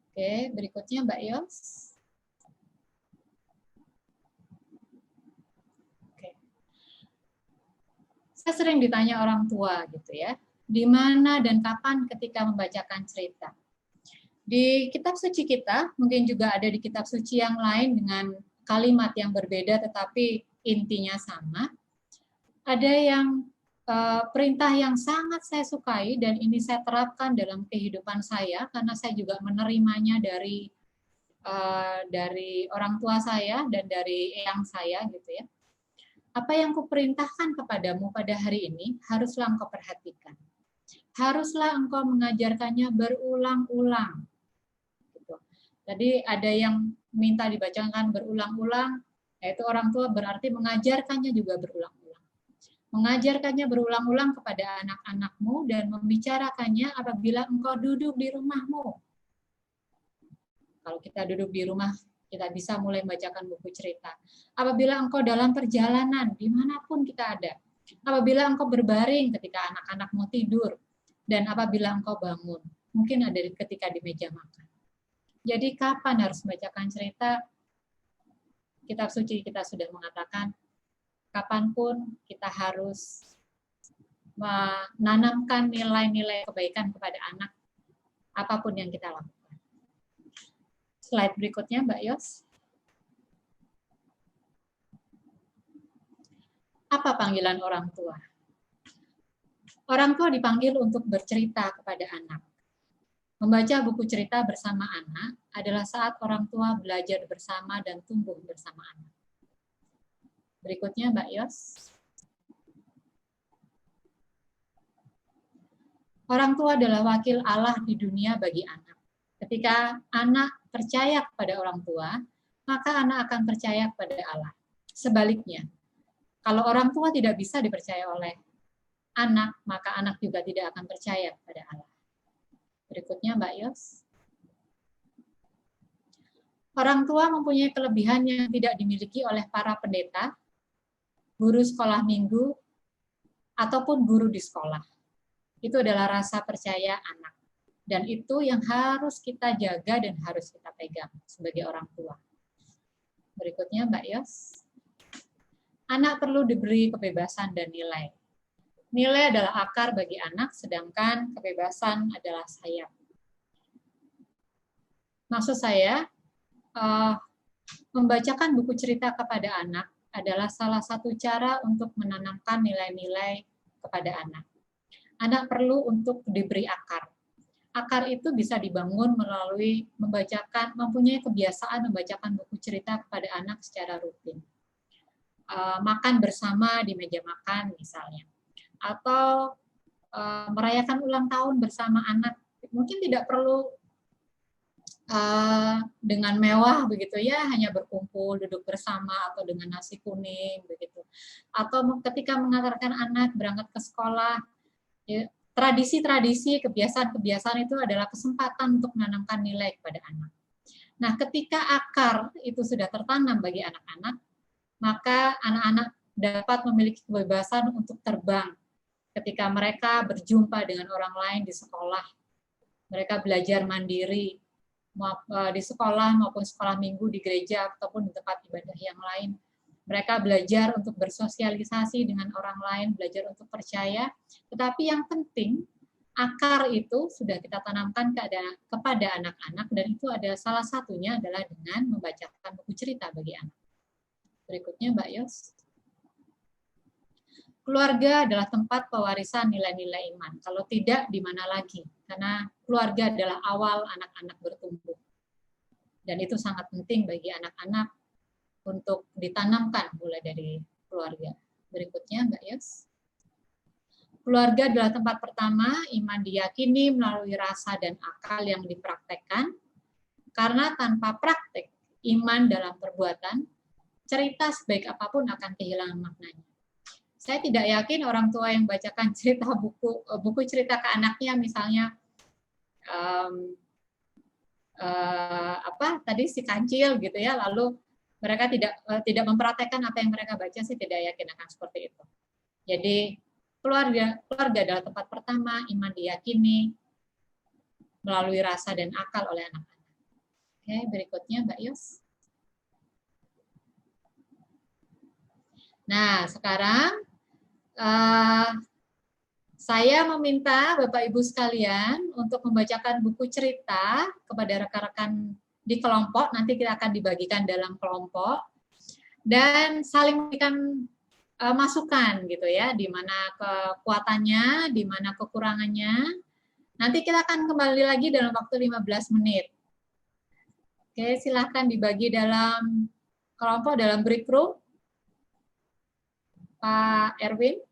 Oke, berikutnya Mbak Yos. Oke. Saya sering ditanya orang tua gitu ya, di mana dan kapan ketika membacakan cerita. Di kitab suci kita, mungkin juga ada di kitab suci yang lain dengan kalimat yang berbeda tetapi intinya sama. Ada yang perintah yang sangat saya sukai dan ini saya terapkan dalam kehidupan saya karena saya juga menerimanya dari orang tua saya dan dari eyang saya gitu ya. Apa yang kuperintahkan kepadamu pada hari ini haruslah engkau perhatikan. Haruslah engkau mengajarkannya berulang-ulang. Jadi ada yang minta dibacakan berulang-ulang, yaitu orang tua berarti mengajarkannya juga berulang-ulang. Mengajarkannya berulang-ulang kepada anak-anakmu dan membicarakannya apabila engkau duduk di rumahmu. Kalau kita duduk di rumah, kita bisa mulai membacakan buku cerita. Apabila engkau dalam perjalanan, dimanapun kita ada. Apabila engkau berbaring ketika anak-anakmu tidur. Dan apabila engkau bangun. Mungkin ada ketika di meja makan. Jadi kapan harus membacakan cerita? Kitab suci kita sudah mengatakan, kapanpun kita harus menanamkan nilai-nilai kebaikan kepada anak, apapun yang kita lakukan. Slide berikutnya, Mbak Yos. Apa panggilan orang tua? Orang tua dipanggil untuk bercerita kepada anak. Membaca buku cerita bersama anak adalah saat orang tua belajar bersama dan tumbuh bersama anak. Berikutnya, Mbak Yos. Orang tua adalah wakil Allah di dunia bagi anak. Ketika anak percaya kepada orang tua, maka anak akan percaya kepada Allah. Sebaliknya, kalau orang tua tidak bisa dipercaya oleh anak, maka anak juga tidak akan percaya kepada Allah. Berikutnya, Mbak Yos. Orang tua mempunyai kelebihan yang tidak dimiliki oleh para pendeta, guru sekolah minggu, ataupun guru di sekolah. Itu adalah rasa percaya anak. Dan itu yang harus kita jaga dan harus kita pegang sebagai orang tua. Berikutnya, Mbak Yos. Anak perlu diberi kebebasan dan nilai. Nilai adalah akar bagi anak, sedangkan kebebasan adalah sayap. Maksud saya, membacakan buku cerita kepada anak adalah salah satu cara untuk menanamkan nilai-nilai kepada anak. Anak perlu untuk diberi akar. Akar itu bisa dibangun melalui mempunyai kebiasaan membacakan buku cerita kepada anak secara rutin. Makan bersama di meja makan misalnya. Atau merayakan ulang tahun bersama anak. Mungkin tidak perlu dengan mewah begitu ya, hanya berkumpul duduk bersama atau dengan nasi kuning begitu, atau ketika mengantarkan anak berangkat ke sekolah, ya, tradisi-tradisi, kebiasaan-kebiasaan itu adalah kesempatan untuk menanamkan nilai kepada anak. Nah, ketika akar itu sudah tertanam bagi anak-anak, maka anak-anak dapat memiliki kebebasan untuk terbang ketika mereka berjumpa dengan orang lain di sekolah. Mereka belajar mandiri di sekolah maupun sekolah minggu di gereja ataupun di tempat ibadah yang lain. Mereka belajar untuk bersosialisasi dengan orang lain, belajar untuk percaya. Tetapi yang penting, akar itu sudah kita tanamkan kepada anak-anak, dan itu ada salah satunya adalah dengan membacakan buku cerita bagi anak. Berikutnya, Mbak Yos. Keluarga adalah tempat pewarisan nilai-nilai iman. Kalau tidak, di mana lagi? Karena keluarga adalah awal anak-anak bertumbuh. Dan itu sangat penting bagi anak-anak untuk ditanamkan mulai dari keluarga. Berikutnya, Mbak Yos. Keluarga adalah tempat pertama iman diyakini melalui rasa dan akal yang dipraktekkan. Karena tanpa praktek iman dalam perbuatan, cerita sebaik apapun akan kehilangan maknanya. Saya tidak yakin orang tua yang bacakan buku cerita ke anaknya, misalnya tadi si kancil gitu ya, lalu mereka tidak mempraktekkan apa yang mereka baca, sih tidak yakin akan seperti itu. Jadi keluarga adalah tempat pertama iman diyakini melalui rasa dan akal oleh anak-anak. Oke, berikutnya Mbak Yos. Nah, sekarang saya meminta Bapak Ibu sekalian untuk membacakan buku cerita kepada rekan-rekan di kelompok. Nanti kita akan dibagikan dalam kelompok dan saling memberikan masukan gitu ya, di mana kekuatannya, di mana kekurangannya. Nanti kita akan kembali lagi dalam waktu 15 menit. Oke, silahkan dibagi dalam kelompok, dalam break room. Pak Erwin.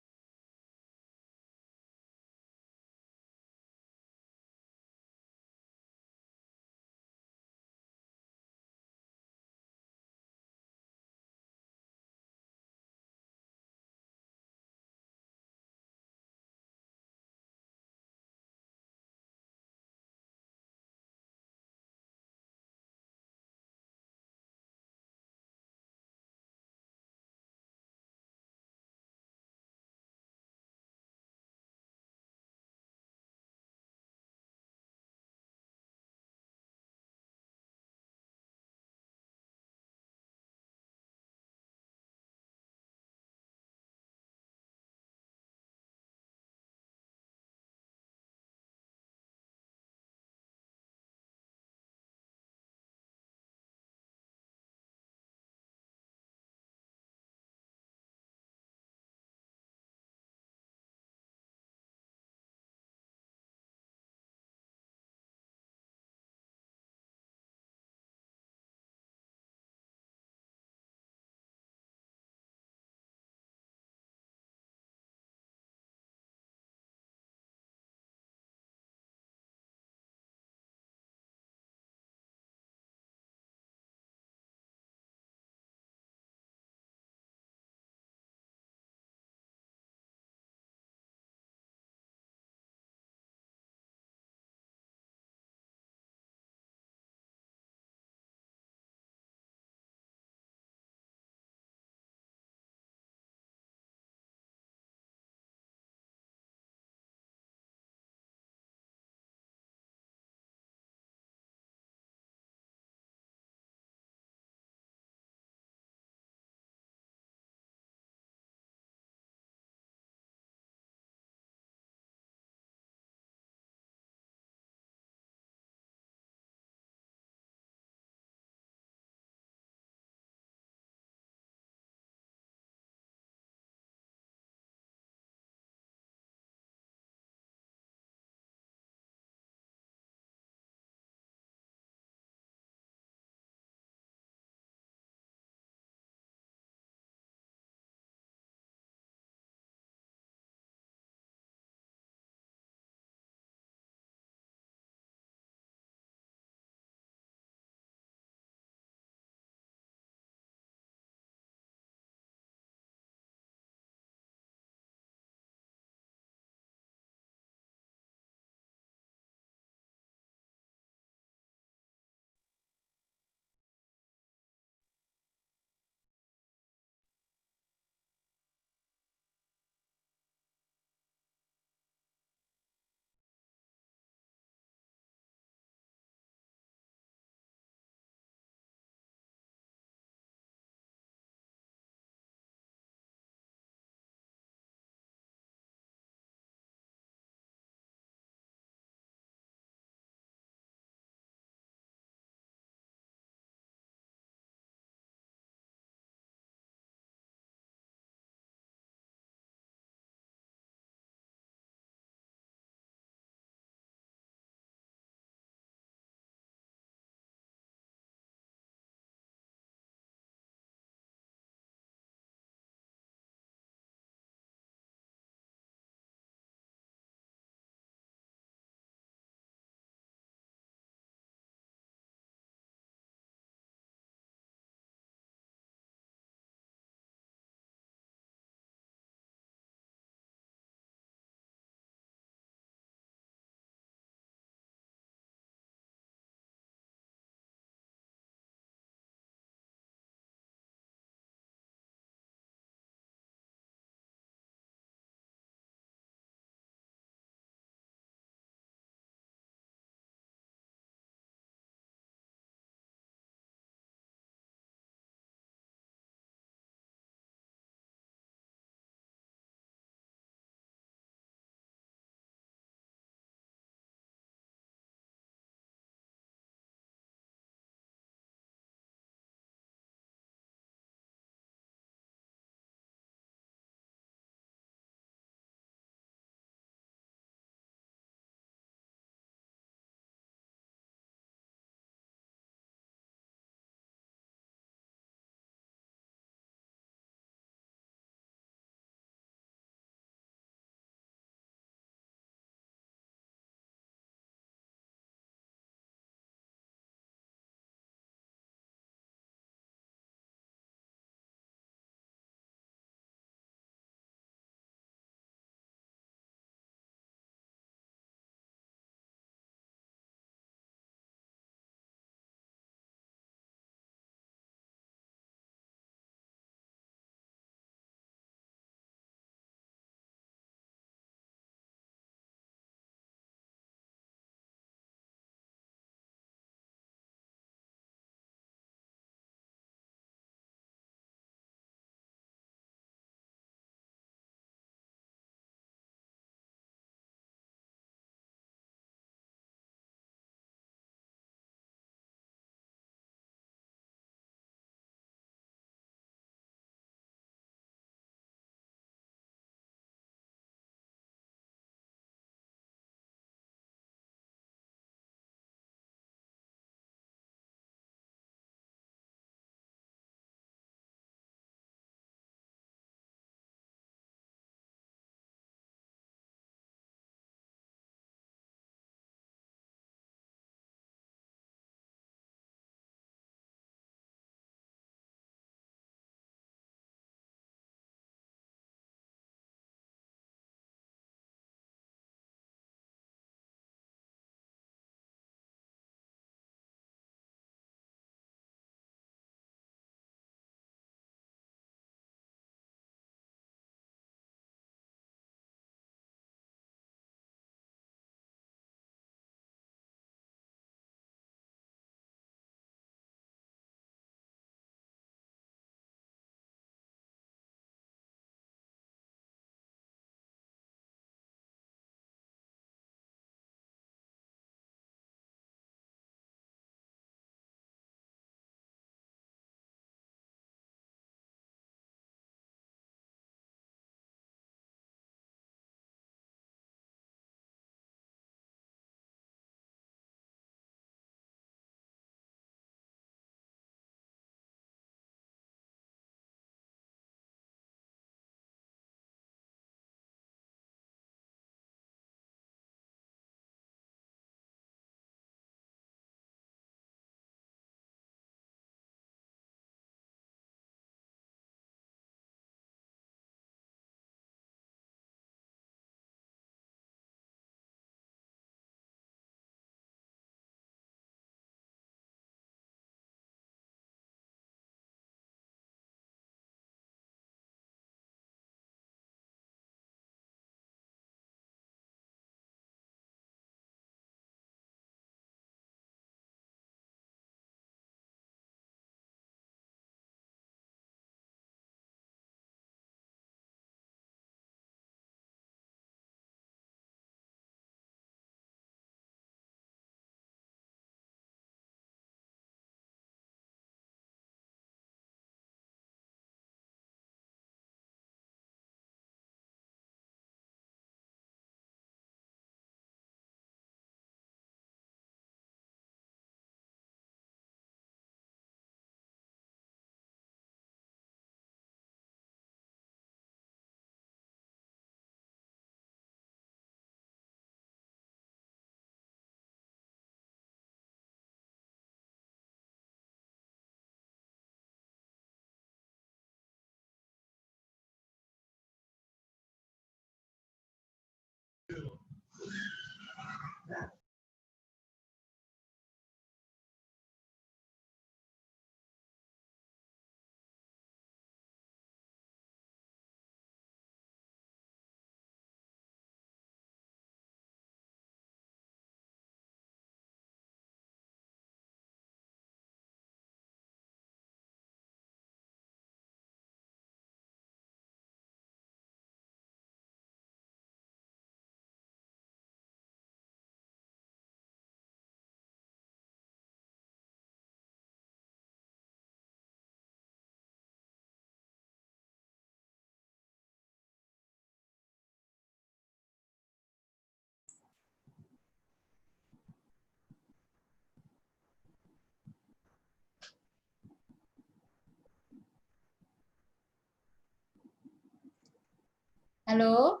Halo?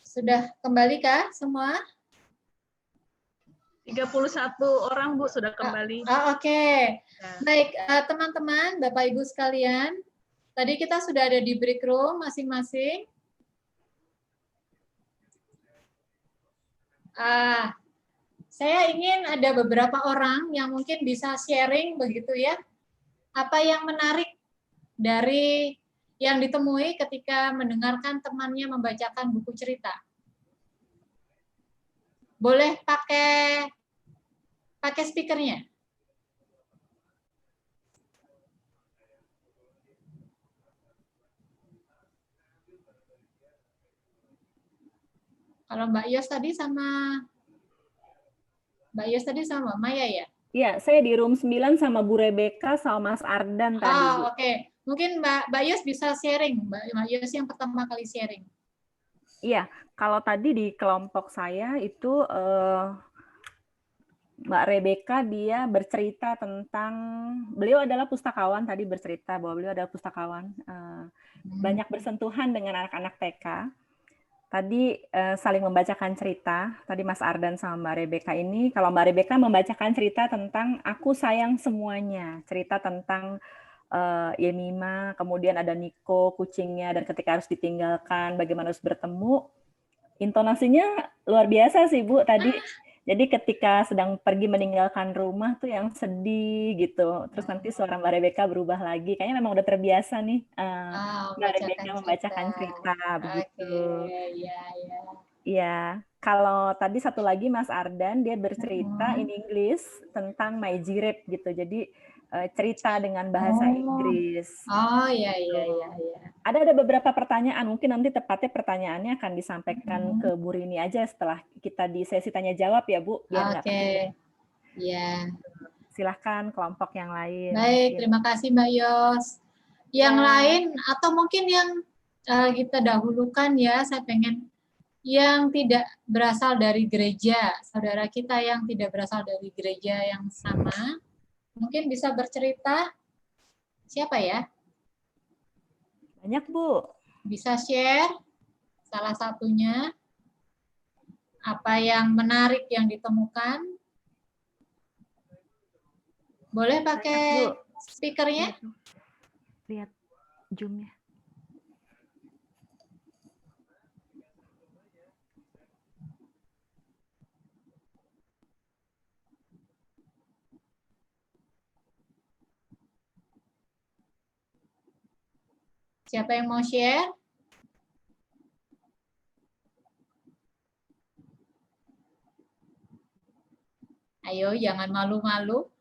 Sudah kembalikah semua? 31 orang, Bu, sudah kembali. Oke. Baik, teman-teman, Bapak Ibu sekalian, tadi kita sudah ada di break room masing-masing. Saya ingin ada beberapa orang yang mungkin bisa sharing begitu ya, apa yang menarik dari yang ditemui ketika mendengarkan temannya membacakan buku cerita. Boleh pakai speakernya. Kalau Mbak Yos tadi sama Maya ya? Iya, saya di room 9 sama Bu Rebecca sama Mas Ardan tadi, Bu. Oke. Mungkin Mbak Yos bisa sharing, Mbak Yos yang pertama kali sharing. Iya, kalau tadi di kelompok saya itu Mbak Rebecca dia bercerita tentang, beliau adalah pustakawan, tadi bercerita bahwa beliau adalah pustakawan, banyak bersentuhan dengan anak-anak TK. Tadi saling membacakan cerita, tadi Mas Ardan sama Mbak Rebecca ini, kalau Mbak Rebecca membacakan cerita tentang Aku Sayang Semuanya, cerita tentang Yemima, kemudian ada Niko, kucingnya, dan ketika harus ditinggalkan, bagaimana harus bertemu. Intonasinya luar biasa sih, Bu, tadi. Jadi ketika sedang pergi meninggalkan rumah tuh yang sedih gitu. Terus nanti suara Mbak Rebecca berubah lagi. Kayaknya memang udah terbiasa nih Mbak Rebecca membacakan cerita begitu. Iya. Kalau tadi satu lagi Mas Ardan dia bercerita in English tentang My Jirep gitu. Jadi cerita dengan bahasa Inggris. Iya. Ada beberapa pertanyaan, mungkin nanti tepatnya pertanyaannya akan disampaikan ke Bu Rini aja setelah kita di sesi tanya jawab ya, Bu. Oke. Iya. Silahkan kelompok yang lain. Baik, terima kasih Mbak Yos. Yang lain atau mungkin yang kita dahulukan ya, saya pengen yang tidak berasal dari gereja, saudara kita yang tidak berasal dari gereja yang sama, mungkin bisa bercerita. Siapa ya? Banyak, Bu. Bisa share salah satunya, apa yang menarik yang ditemukan. Boleh pakai speakernya? Lihat Zoom-nya. Siapa yang mau share? Ayo, jangan malu-malu.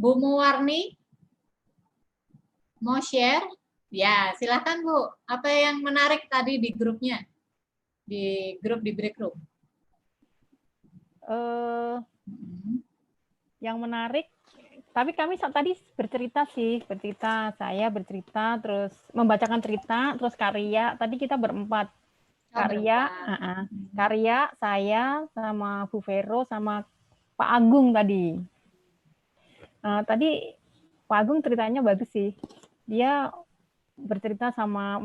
Bu Muwarni, mau share? Ya, silahkan Bu. Apa yang menarik tadi di grupnya? Di break room. Yang menarik, tapi kami tadi saya bercerita, terus membacakan cerita, terus karya. Tadi kita berempat. Karya, saya, sama Bu Vero, sama Pak Agung tadi. Tadi Pak Agung ceritanya bagus sih. Dia bercerita sama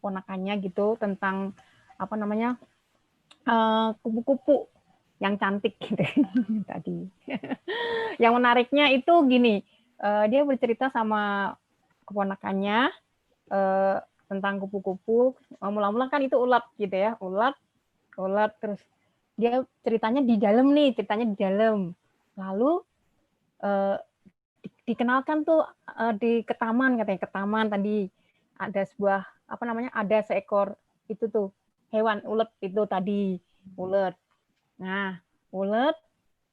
ponakannya gitu tentang apa namanya kupu-kupu yang cantik gitu tadi. Yang menariknya itu gini, dia bercerita sama keponakannya tentang kupu-kupu. Mula-mula kan itu ulat gitu ya, ulat terus dia ceritanya di dalam. Lalu dikenalkan tuh di taman tadi ada sebuah ada seekor itu tuh hewan ulet itu tadi ulet. Nah,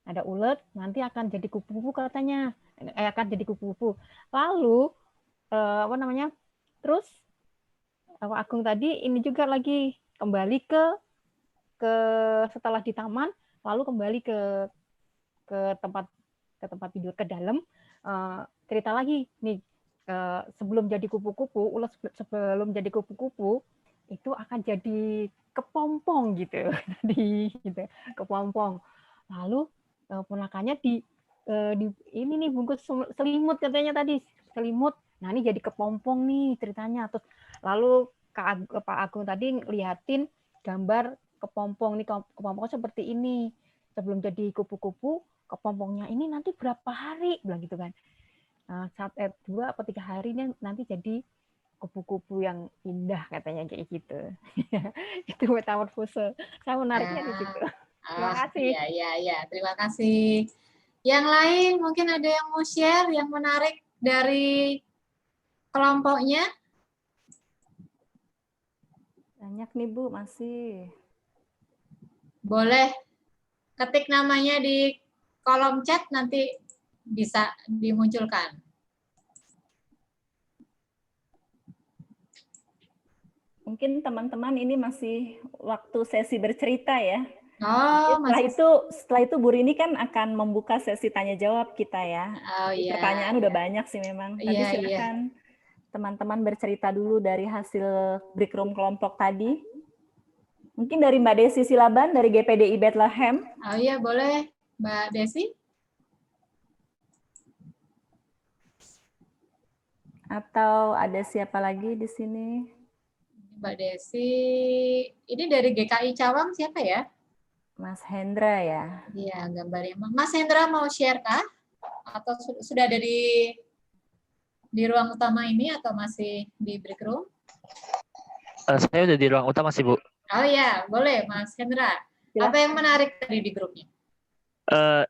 ada ulet nanti akan jadi kupu-kupu katanya. Akan jadi kupu-kupu. Lalu terus Pak Agung tadi ini juga lagi kembali ke setelah di taman lalu kembali ke tempat tidur ke dalam cerita lagi nih sebelum jadi kupu-kupu ulet sebelum jadi kupu-kupu itu akan jadi kepompong gitu kepompong lalu ponakannya ini nih bungkus selimut katanya tadi, selimut. Nah, ini jadi kepompong nih ceritanya. Terus lalu Pak Agung tadi liatin gambar kepompong nih, kepompong seperti ini. Sebelum jadi kupu-kupu, kepompongnya ini nanti berapa hari, bilang gitu kan. Nah, 2 atau 3 hari ini nanti jadi kupu-kupu yang indah katanya kayak gitu. Itu metamorfose. Saya menariknya di situ. Terima kasih. Iya. Terima kasih. Yang lain mungkin ada yang mau share yang menarik dari kelompoknya? Banyak nih Bu, masih. Boleh ketik namanya di kolom chat, nanti bisa dimunculkan. Mungkin teman-teman ini masih waktu sesi bercerita ya. Oh, Setelah itu Bu Rini kan akan membuka sesi tanya jawab kita ya. Pertanyaan udah banyak sih memang. Tapi silakan teman-teman bercerita dulu dari hasil break room kelompok tadi. Mungkin dari Mbak Desi Silaban dari GPDI Bethlehem. Oh iya, boleh Mbak Desi. Atau ada siapa lagi di sini? Mbak Desi, ini dari GKI Cawang siapa ya? Mas Hendra ya? Iya, gambarnya. Mas Hendra mau share kah? Atau sudah ada di ruang utama ini atau masih di break room? Saya udah di ruang utama sih, Bu. Oh iya, boleh Mas Hendra. Apa yang menarik tadi di grupnya?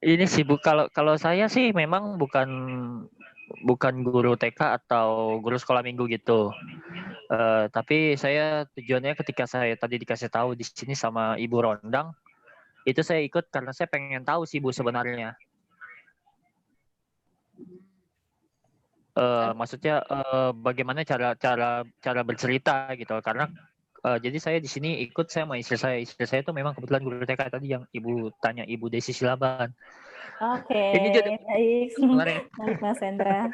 Ini sih Bu, kalau saya sih memang bukan guru TK atau guru sekolah minggu gitu. Tapi saya tujuannya ketika saya tadi dikasih tahu di sini sama Ibu Rondang, itu saya ikut karena saya pengen tahu sih Bu sebenarnya. Maksudnya bagaimana cara bercerita gitu, karena jadi saya di sini ikut sama istri saya itu memang kebetulan guru TK tadi yang Ibu tanya, Ibu Desi Silaban. Oke, ini juga baik Mas Hendra.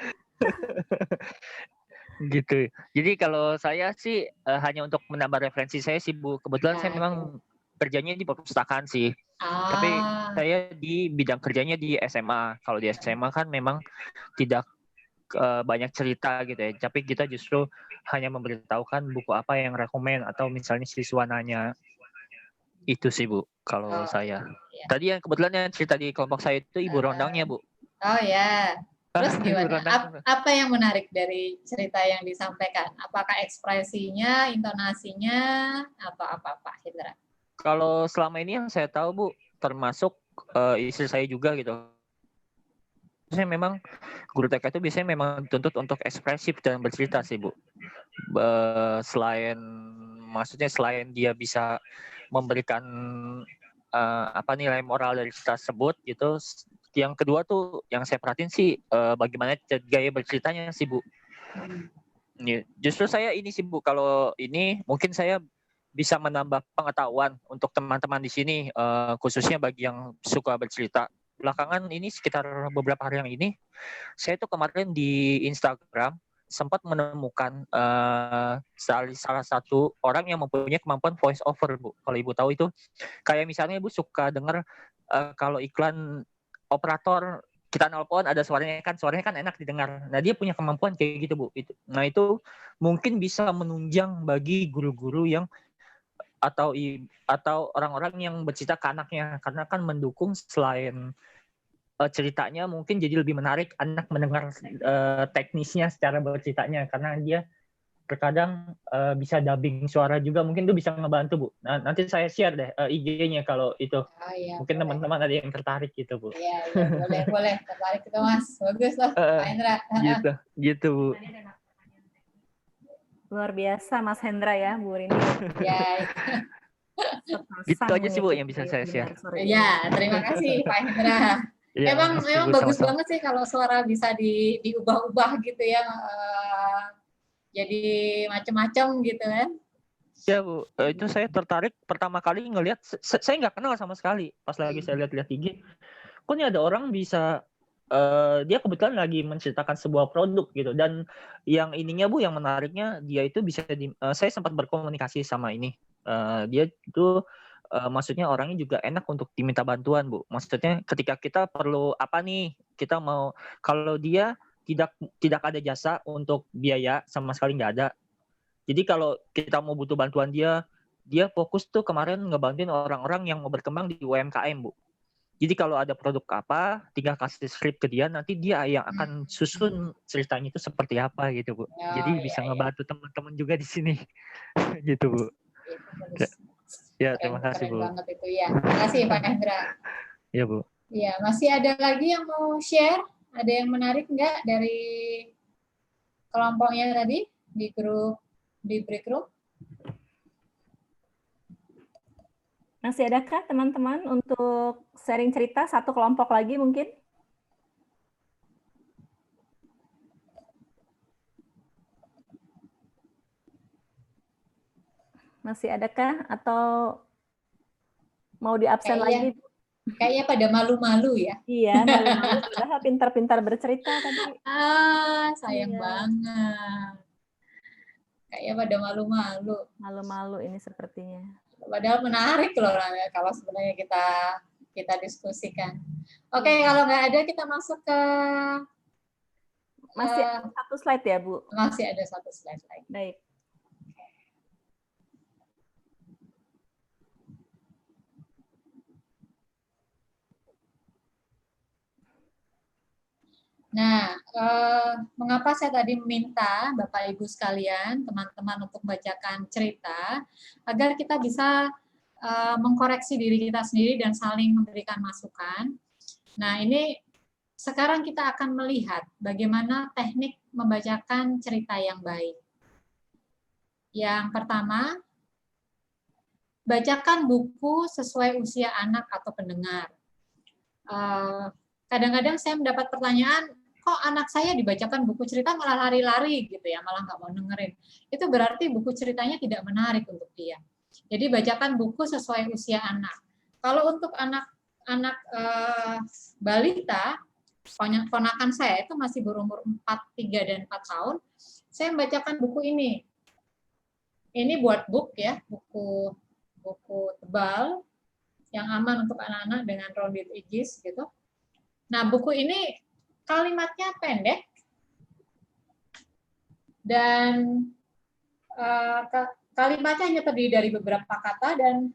Gitu. Jadi kalau saya sih hanya untuk menambah referensi saya sih Bu. Kebetulan saya memang kerjanya di perpustakaan sih. Tapi saya di bidang kerjanya di SMA. Kalau di SMA kan memang tidak banyak cerita gitu ya. Tapi kita justru hanya memberitahukan buku apa yang rekomen atau misalnya siswa nanya. Itu sih Bu kalau saya. Iya. Tadi yang kebetulan yang cerita di kelompok saya itu Ibu Rondangnya Bu. Oh ya. Terus gimana? Apa yang menarik dari cerita yang disampaikan? Apakah ekspresinya, intonasinya, atau apa Pak Hendra? Kalau selama ini yang saya tahu Bu, termasuk istri saya juga gitu. Saya memang guru TK itu biasanya memang dituntut untuk ekspresif dan bercerita sih Bu. Selain dia bisa memberikan nilai moral dari cerita tersebut gitu. Yang kedua tuh yang saya perhatiin sih bagaimana gaya berceritanya sih Bu. Justru saya ini sih Bu, kalau ini mungkin saya bisa menambah pengetahuan untuk teman-teman di sini, khususnya bagi yang suka bercerita. Belakangan ini sekitar beberapa hari yang ini, saya tuh kemarin di Instagram sempat menemukan salah satu orang yang mempunyai kemampuan voice over Bu. Kalau Ibu tahu itu, kayak misalnya Ibu suka dengar kalau iklan operator kita nelpon ada suaranya kan enak didengar. Nah dia punya kemampuan kayak gitu Bu. Nah itu mungkin bisa menunjang bagi guru-guru yang atau orang-orang yang bercerita ke anaknya, karena kan mendukung selain ceritanya mungkin jadi lebih menarik anak mendengar teknisnya secara berceritanya, karena dia terkadang bisa dubbing suara juga, mungkin itu bisa ngebantu Bu. Nah, nanti saya share deh IG-nya kalau itu. Mungkin teman-teman ada yang tertarik gitu Bu. Iya, boleh tertarik itu Mas. Bagus loh Pak Hendra. Gitu Bu. Luar biasa Mas Hendra ya Bu Rini. Ya. Gitu aja sih Bu yang bisa saya share. Ya, terima kasih Pak Hendra. Ya, memang bagus banget sih kalau suara bisa diubah-ubah gitu ya, jadi macam-macam gitu kan. Ya Bu, itu saya tertarik pertama kali ngelihat, saya nggak kenal sama sekali. Pas lagi saya lihat IG, kok ini ada orang bisa, dia kebetulan lagi menceritakan sebuah produk gitu. Dan yang ininya Bu, yang menariknya dia itu bisa, saya sempat berkomunikasi sama ini. Dia itu maksudnya orangnya juga enak untuk diminta bantuan Bu. Maksudnya ketika kita perlu apa nih, Kita mau, kalau dia tidak ada jasa untuk biaya sama sekali nggak ada. Jadi kalau kita mau butuh bantuan dia fokus tuh kemarin ngebantuin orang-orang yang mau berkembang di UMKM, Bu. Jadi kalau ada produk apa, tinggal kasih script ke dia, nanti dia yang akan susun ceritanya itu seperti apa gitu, Bu. Jadi bisa ngebantu teman-teman juga di sini, gitu, Bu. Ya, terima kasih, Bu. Keren banget itu ya. Terima kasih, Pak Hendra. Ya, Bu. Ya, masih ada lagi yang mau share? Ada yang menarik nggak dari kelompoknya tadi di grup, di break room? Masih adakah teman-teman untuk sharing cerita satu kelompok lagi mungkin? Masih adakah atau mau di absen lagi? Kayaknya pada malu-malu ya. Iya, malu-malu. Padahal pintar-pintar bercerita tadi. Sayang banget. Kayaknya pada malu-malu. Malu-malu ini sepertinya. Padahal menarik loh kalau sebenarnya kita diskusikan. Oke, kalau nggak ada kita masuk ke masih ada satu slide ya, Bu? Masih ada satu slide lagi. Baik. Nah, mengapa saya tadi meminta Bapak Ibu sekalian, teman-teman untuk membacakan cerita, agar kita bisa mengkoreksi diri kita sendiri dan saling memberikan masukan. Nah, ini sekarang kita akan melihat bagaimana teknik membacakan cerita yang baik. Yang pertama, bacakan buku sesuai usia anak atau pendengar. Kadang-kadang saya mendapat pertanyaan, kok anak saya dibacakan buku cerita malah lari-lari gitu ya, malah nggak mau dengerin. Itu berarti buku ceritanya tidak menarik untuk dia. Jadi bacakan buku sesuai usia anak. Kalau untuk anak-anak balita, ponakan saya itu masih berumur 3 dan 4 tahun, saya membacakan buku ini. Ini buat book ya, buku tebal yang aman untuk anak-anak dengan rounded edges gitu. Nah, buku ini kalimatnya pendek dan kalimatnya hanya terdiri dari beberapa kata dan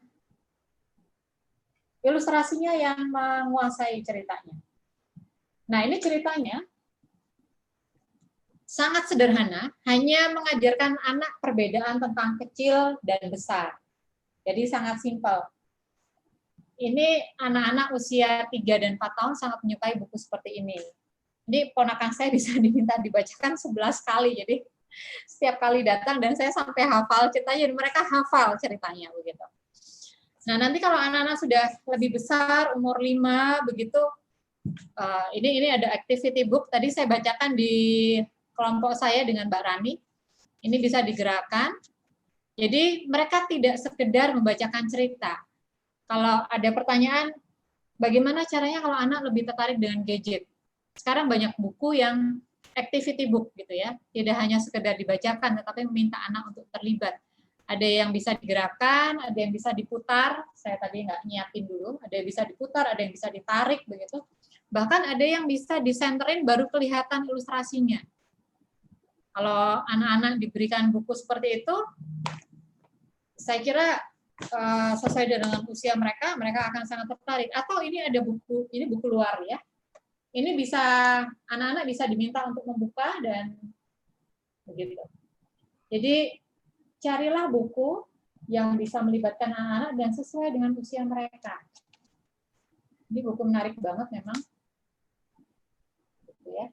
ilustrasinya yang menguasai ceritanya. Nah, ini ceritanya sangat sederhana, hanya mengajarkan anak perbedaan tentang kecil dan besar. Jadi sangat simpel. Ini anak-anak usia 3 dan 4 tahun sangat menyukai buku seperti ini. Ini ponakan saya bisa diminta dibacakan 11 kali, jadi setiap kali datang dan saya sampai hafal ceritanya, mereka hafal ceritanya begitu. Nah, nanti kalau anak-anak sudah lebih besar, umur 5 begitu, ini ada activity book. Tadi saya bacakan di kelompok saya dengan Mbak Rani. Ini bisa digerakkan. Jadi mereka tidak sekedar membacakan cerita. Kalau ada pertanyaan, bagaimana caranya kalau anak lebih tertarik dengan gadget? Sekarang banyak buku yang activity book gitu ya, tidak hanya sekedar dibacakan, tetapi meminta anak untuk terlibat. Ada yang bisa digerakkan, ada yang bisa diputar. Saya tadi nggak nyiapin dulu. Ada yang bisa diputar, ada yang bisa ditarik begitu. Bahkan ada yang bisa disenterin baru kelihatan ilustrasinya. Kalau anak-anak diberikan buku seperti itu, saya kira sesuai dengan usia mereka akan sangat tertarik. Atau ini ada buku, ini buku luar ya. Ini bisa anak-anak bisa diminta untuk membuka dan begitu. Jadi carilah buku yang bisa melibatkan anak-anak dan sesuai dengan usia mereka. Ini buku menarik banget memang. Gitu ya.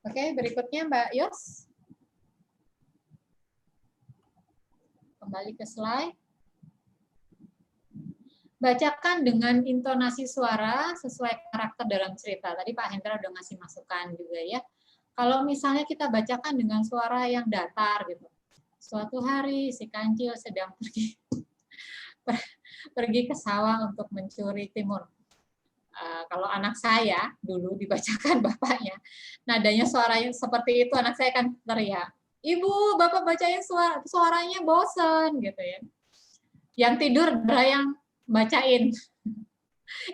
Oke, berikutnya Mbak Yos. Kembali ke slide. Bacakan dengan intonasi suara sesuai karakter dalam cerita. Tadi Pak Hendra udah ngasih masukan juga ya. Kalau misalnya kita bacakan dengan suara yang datar gitu. Suatu hari si kancil sedang pergi ke sawah untuk mencuri timun. Kalau anak saya dulu dibacakan bapaknya, nadanya suaranya seperti itu, anak saya akan teriak, "Ibu, Bapak bacain suaranya bosen," gitu ya. Yang tidur adalah yang bacain.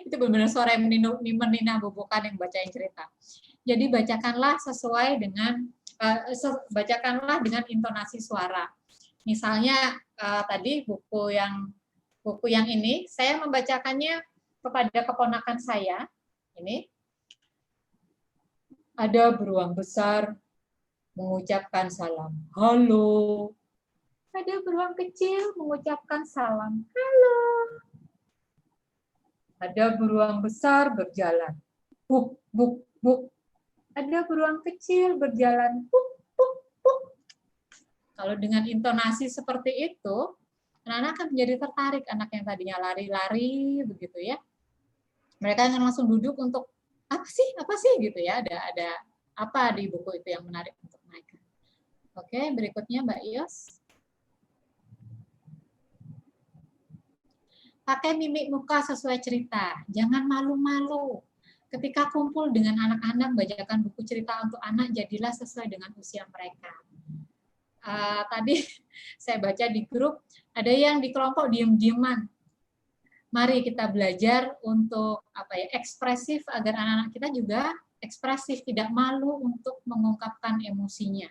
Itu benar-benar suara yang menina-bubukan yang bacain cerita. Jadi bacakanlah sesuai dengan bacakanlah dengan intonasi suara. Misalnya tadi buku yang ini saya membacakannya kepada keponakan saya. Ini ada beruang besar mengucapkan salam. Halo. Ada beruang kecil mengucapkan salam. Halo. Ada beruang besar berjalan. Buk, buk, buk. Ada beruang kecil berjalan. Buk, buk, buk. Kalau dengan intonasi seperti itu, anak-anak akan menjadi tertarik. Anak yang tadinya lari-lari, begitu ya. Mereka akan langsung duduk untuk, apa sih gitu ya. Ada apa di buku itu yang menarik untuk mereka. Oke, berikutnya Mbak Yos. Pakai mimik muka sesuai cerita, jangan malu-malu. Ketika kumpul dengan anak-anak, bacakan buku cerita untuk anak, jadilah sesuai dengan usia mereka. Tadi saya baca di grup, ada yang di kelompok diem-dieman. Mari kita belajar untuk ekspresif agar anak-anak kita juga ekspresif, tidak malu untuk mengungkapkan emosinya.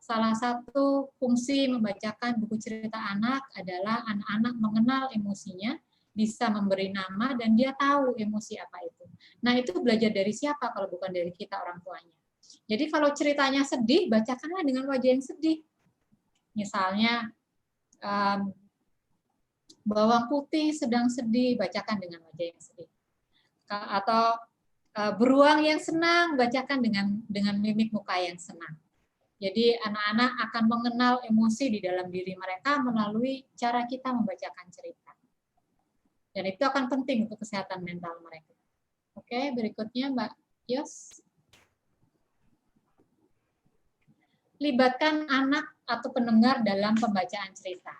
Salah satu fungsi membacakan buku cerita anak adalah anak-anak mengenal emosinya, bisa memberi nama, dan dia tahu emosi apa itu. Nah, itu belajar dari siapa kalau bukan dari kita orang tuanya. Jadi kalau ceritanya sedih, bacakanlah dengan wajah yang sedih. Misalnya, bawang putih sedang sedih, bacakan dengan wajah yang sedih. Atau beruang yang senang, bacakan dengan mimik muka yang senang. Jadi anak-anak akan mengenal emosi di dalam diri mereka melalui cara kita membacakan cerita. Dan itu akan penting untuk kesehatan mental mereka. Oke, berikutnya Mbak Yos. Libatkan anak atau pendengar dalam pembacaan cerita.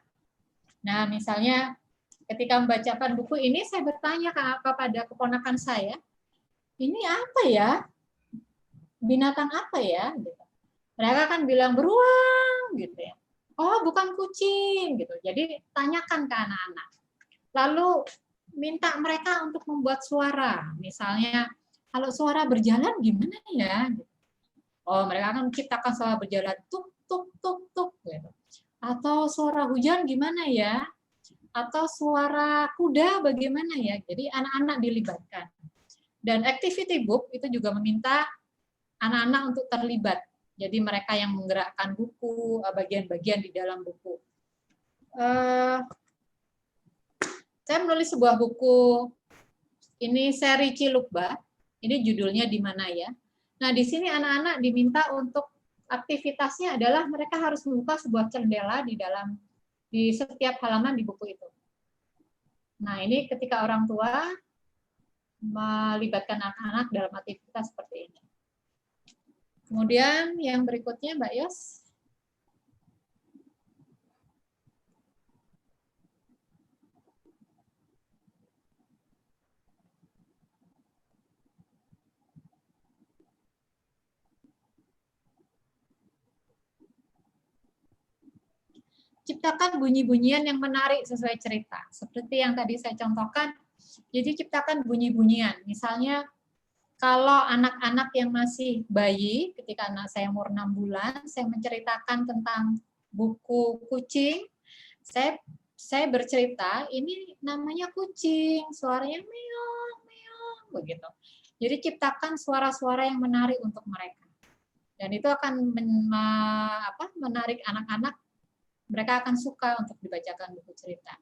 Nah, misalnya ketika membacakan buku ini, saya bertanya kepada keponakan saya, ini apa ya? Binatang apa ya? Mereka kan bilang beruang gitu ya. Oh, bukan kucing gitu. Jadi tanyakan ke anak-anak. Lalu minta mereka untuk membuat suara. Misalnya kalau suara berjalan gimana ya? Oh, mereka akan menciptakan suara berjalan tuk tuk tuk tuk gitu. Atau suara hujan gimana ya? Atau suara kuda bagaimana ya? Jadi anak-anak dilibatkan. Dan activity book itu juga meminta anak-anak untuk terlibat. Jadi mereka yang menggerakkan buku, bagian-bagian di dalam buku. Saya menulis sebuah buku, ini seri Cilukba, ini judulnya Di Mana Ya. Nah, di sini anak-anak diminta untuk aktivitasnya adalah mereka harus membuka sebuah jendela di setiap halaman di buku itu. Nah, ini ketika orang tua melibatkan anak-anak dalam aktivitas seperti ini. Kemudian yang berikutnya Mbak Yos. Ciptakan bunyi-bunyian yang menarik sesuai cerita. Seperti yang tadi saya contohkan, jadi ciptakan bunyi-bunyian. Misalnya, kalau anak-anak yang masih bayi, ketika anak saya umur 6 bulan, saya menceritakan tentang buku kucing, saya bercerita, ini namanya kucing, suaranya meong, meong, begitu. Jadi ciptakan suara-suara yang menarik untuk mereka. Dan itu akan menarik anak-anak, mereka akan suka untuk dibacakan buku cerita.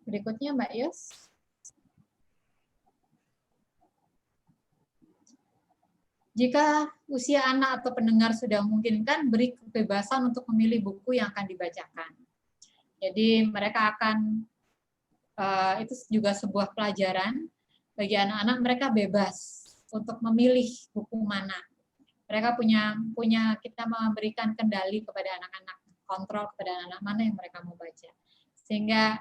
Berikutnya Mbak Yos. Jika usia anak atau pendengar sudah memungkinkan, beri kebebasan untuk memilih buku yang akan dibacakan. Jadi mereka akan, itu juga sebuah pelajaran bagi anak-anak, mereka bebas untuk memilih buku mana. Mereka kita memberikan kendali kepada anak-anak, kontrol kepada anak-anak mana yang mereka mau baca. Sehingga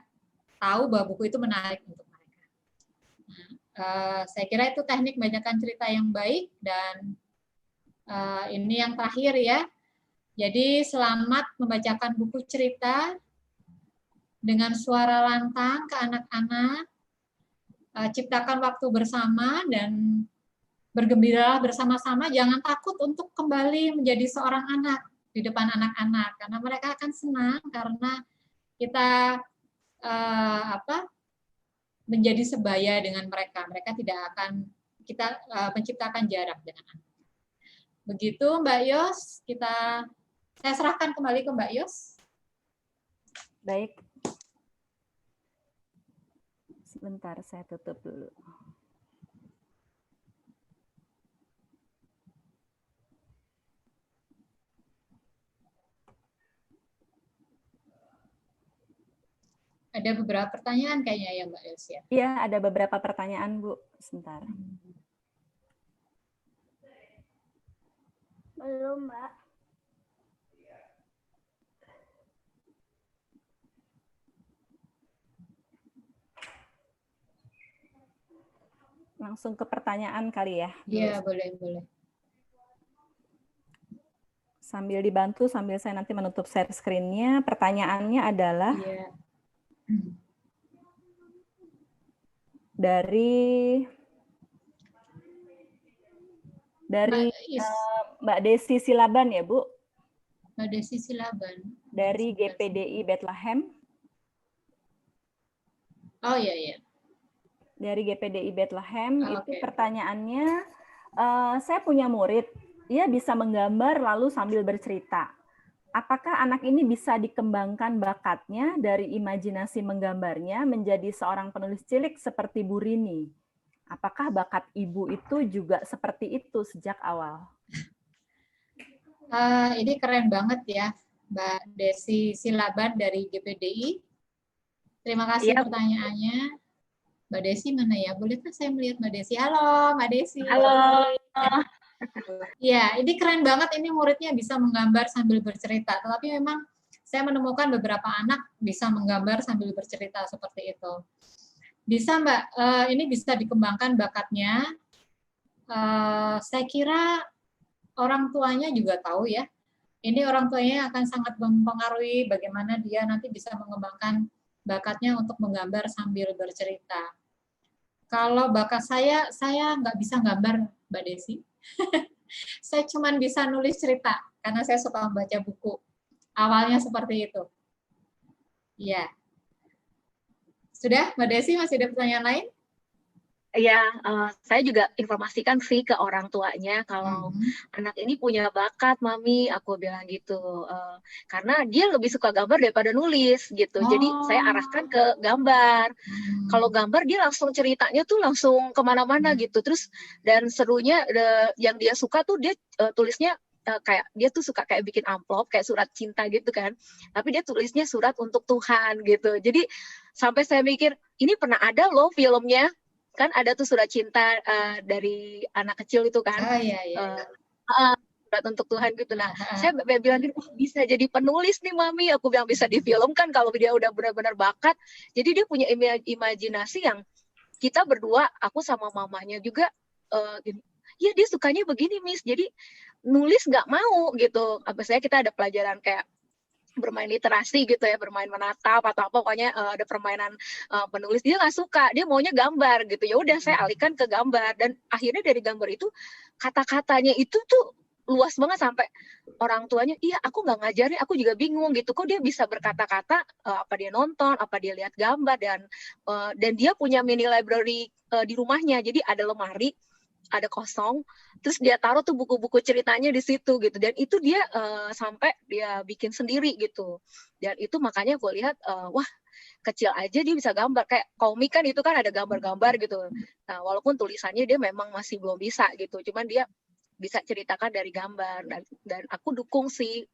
tahu bahwa buku itu menarik untuk mereka. Saya kira itu teknik membacakan cerita yang baik, dan ini yang terakhir ya. Jadi selamat membacakan buku cerita dengan suara lantang ke anak-anak. ciptakan waktu bersama dan bergembira bersama-sama. Jangan takut untuk kembali menjadi seorang anak di depan anak-anak, karena mereka akan senang karena kita menjadi sebaya dengan mereka. Mereka tidak akan kita menciptakan jarak dengan anak. Begitu Mbak Yos, saya serahkan kembali ke Mbak Yos. Baik. Sebentar, saya tutup dulu. Ada beberapa pertanyaan kayaknya ya Mbak Yos ya. Iya, ada beberapa pertanyaan Bu. Sebentar. Belum, Mbak. Langsung ke pertanyaan kali ya. Iya, boleh. Sambil dibantu, sambil saya nanti menutup share screen-nya. Pertanyaannya adalah dari Mbak Desi Silaban ya, Bu? Mbak Desi Silaban. Dari GPDI Bethlehem. Oh iya. Dari GPDI Bethlehem, itu Okay. Pertanyaannya, saya punya murid, ia bisa menggambar lalu sambil bercerita. Apakah anak ini bisa dikembangkan bakatnya dari imajinasi menggambarnya menjadi seorang penulis cilik seperti Bu Rini? Apakah bakat ibu itu juga seperti itu sejak awal? Ini keren banget ya, Mbak Desi Silaban dari GPDI. Terima kasih pertanyaannya. Mbak Desi mana ya? Bolehkah saya melihat Mbak Desi? Halo, Mbak Desi. Halo. Ya, ini keren banget. Ini muridnya bisa menggambar sambil bercerita. Tetapi memang saya menemukan beberapa anak bisa menggambar sambil bercerita seperti itu. Bisa Mbak, ini bisa dikembangkan bakatnya. Saya kira orang tuanya juga tahu ya. Ini orang tuanya akan sangat mempengaruhi bagaimana dia nanti bisa mengembangkan bakatnya untuk menggambar sambil bercerita. Kalau bakat saya nggak bisa gambar, Mbak Desi. Saya cuma bisa nulis cerita, karena saya suka membaca buku. Awalnya seperti itu. Ya. Sudah, Mbak Desi, masih ada pertanyaan lain? Ya, saya juga informasikan sih ke orang tuanya kalau anak ini punya bakat, Mami, aku bilang gitu. Karena dia lebih suka gambar daripada nulis gitu. Jadi saya arahkan ke gambar. Kalau gambar dia langsung ceritanya tuh langsung kemana-mana gitu. Terus dan serunya yang dia suka tuh dia tulisnya kayak dia tuh suka kayak bikin amplop kayak surat cinta gitu kan. Tapi dia tulisnya surat untuk Tuhan gitu. Jadi sampai saya mikir ini pernah ada loh filmnya. Kan ada tuh surat cinta dari anak kecil itu kan. Surat untuk Tuhan gitu. Nah, saya bilang bisa jadi penulis nih Mami. Aku bilang bisa difilmkan kalau dia udah benar-benar bakat. Jadi dia punya imajinasi yang kita berdua, aku sama mamanya juga ya dia sukanya begini Miss. Jadi nulis nggak mau gitu. Apa saya kita ada pelajaran kayak bermain literasi gitu ya, bermain menatap atau apa, pokoknya ada permainan penulis. Dia nggak suka, dia maunya gambar gitu. Ya udah saya alihkan ke gambar dan akhirnya dari gambar itu kata-katanya itu tuh luas banget sampai orang tuanya, iya aku nggak ngajarin, aku juga bingung gitu, kok dia bisa berkata-kata, apa dia nonton, apa dia lihat gambar, dan dia punya mini library di rumahnya, jadi ada lemari, ada kosong, terus dia taruh tuh buku-buku ceritanya di situ gitu, dan itu dia sampai dia bikin sendiri gitu, dan itu makanya gue lihat wah kecil aja dia bisa gambar, kayak komik kan itu kan ada gambar-gambar gitu, nah walaupun tulisannya dia memang masih belum bisa gitu, cuman dia bisa ceritakan dari gambar, dan aku dukung sih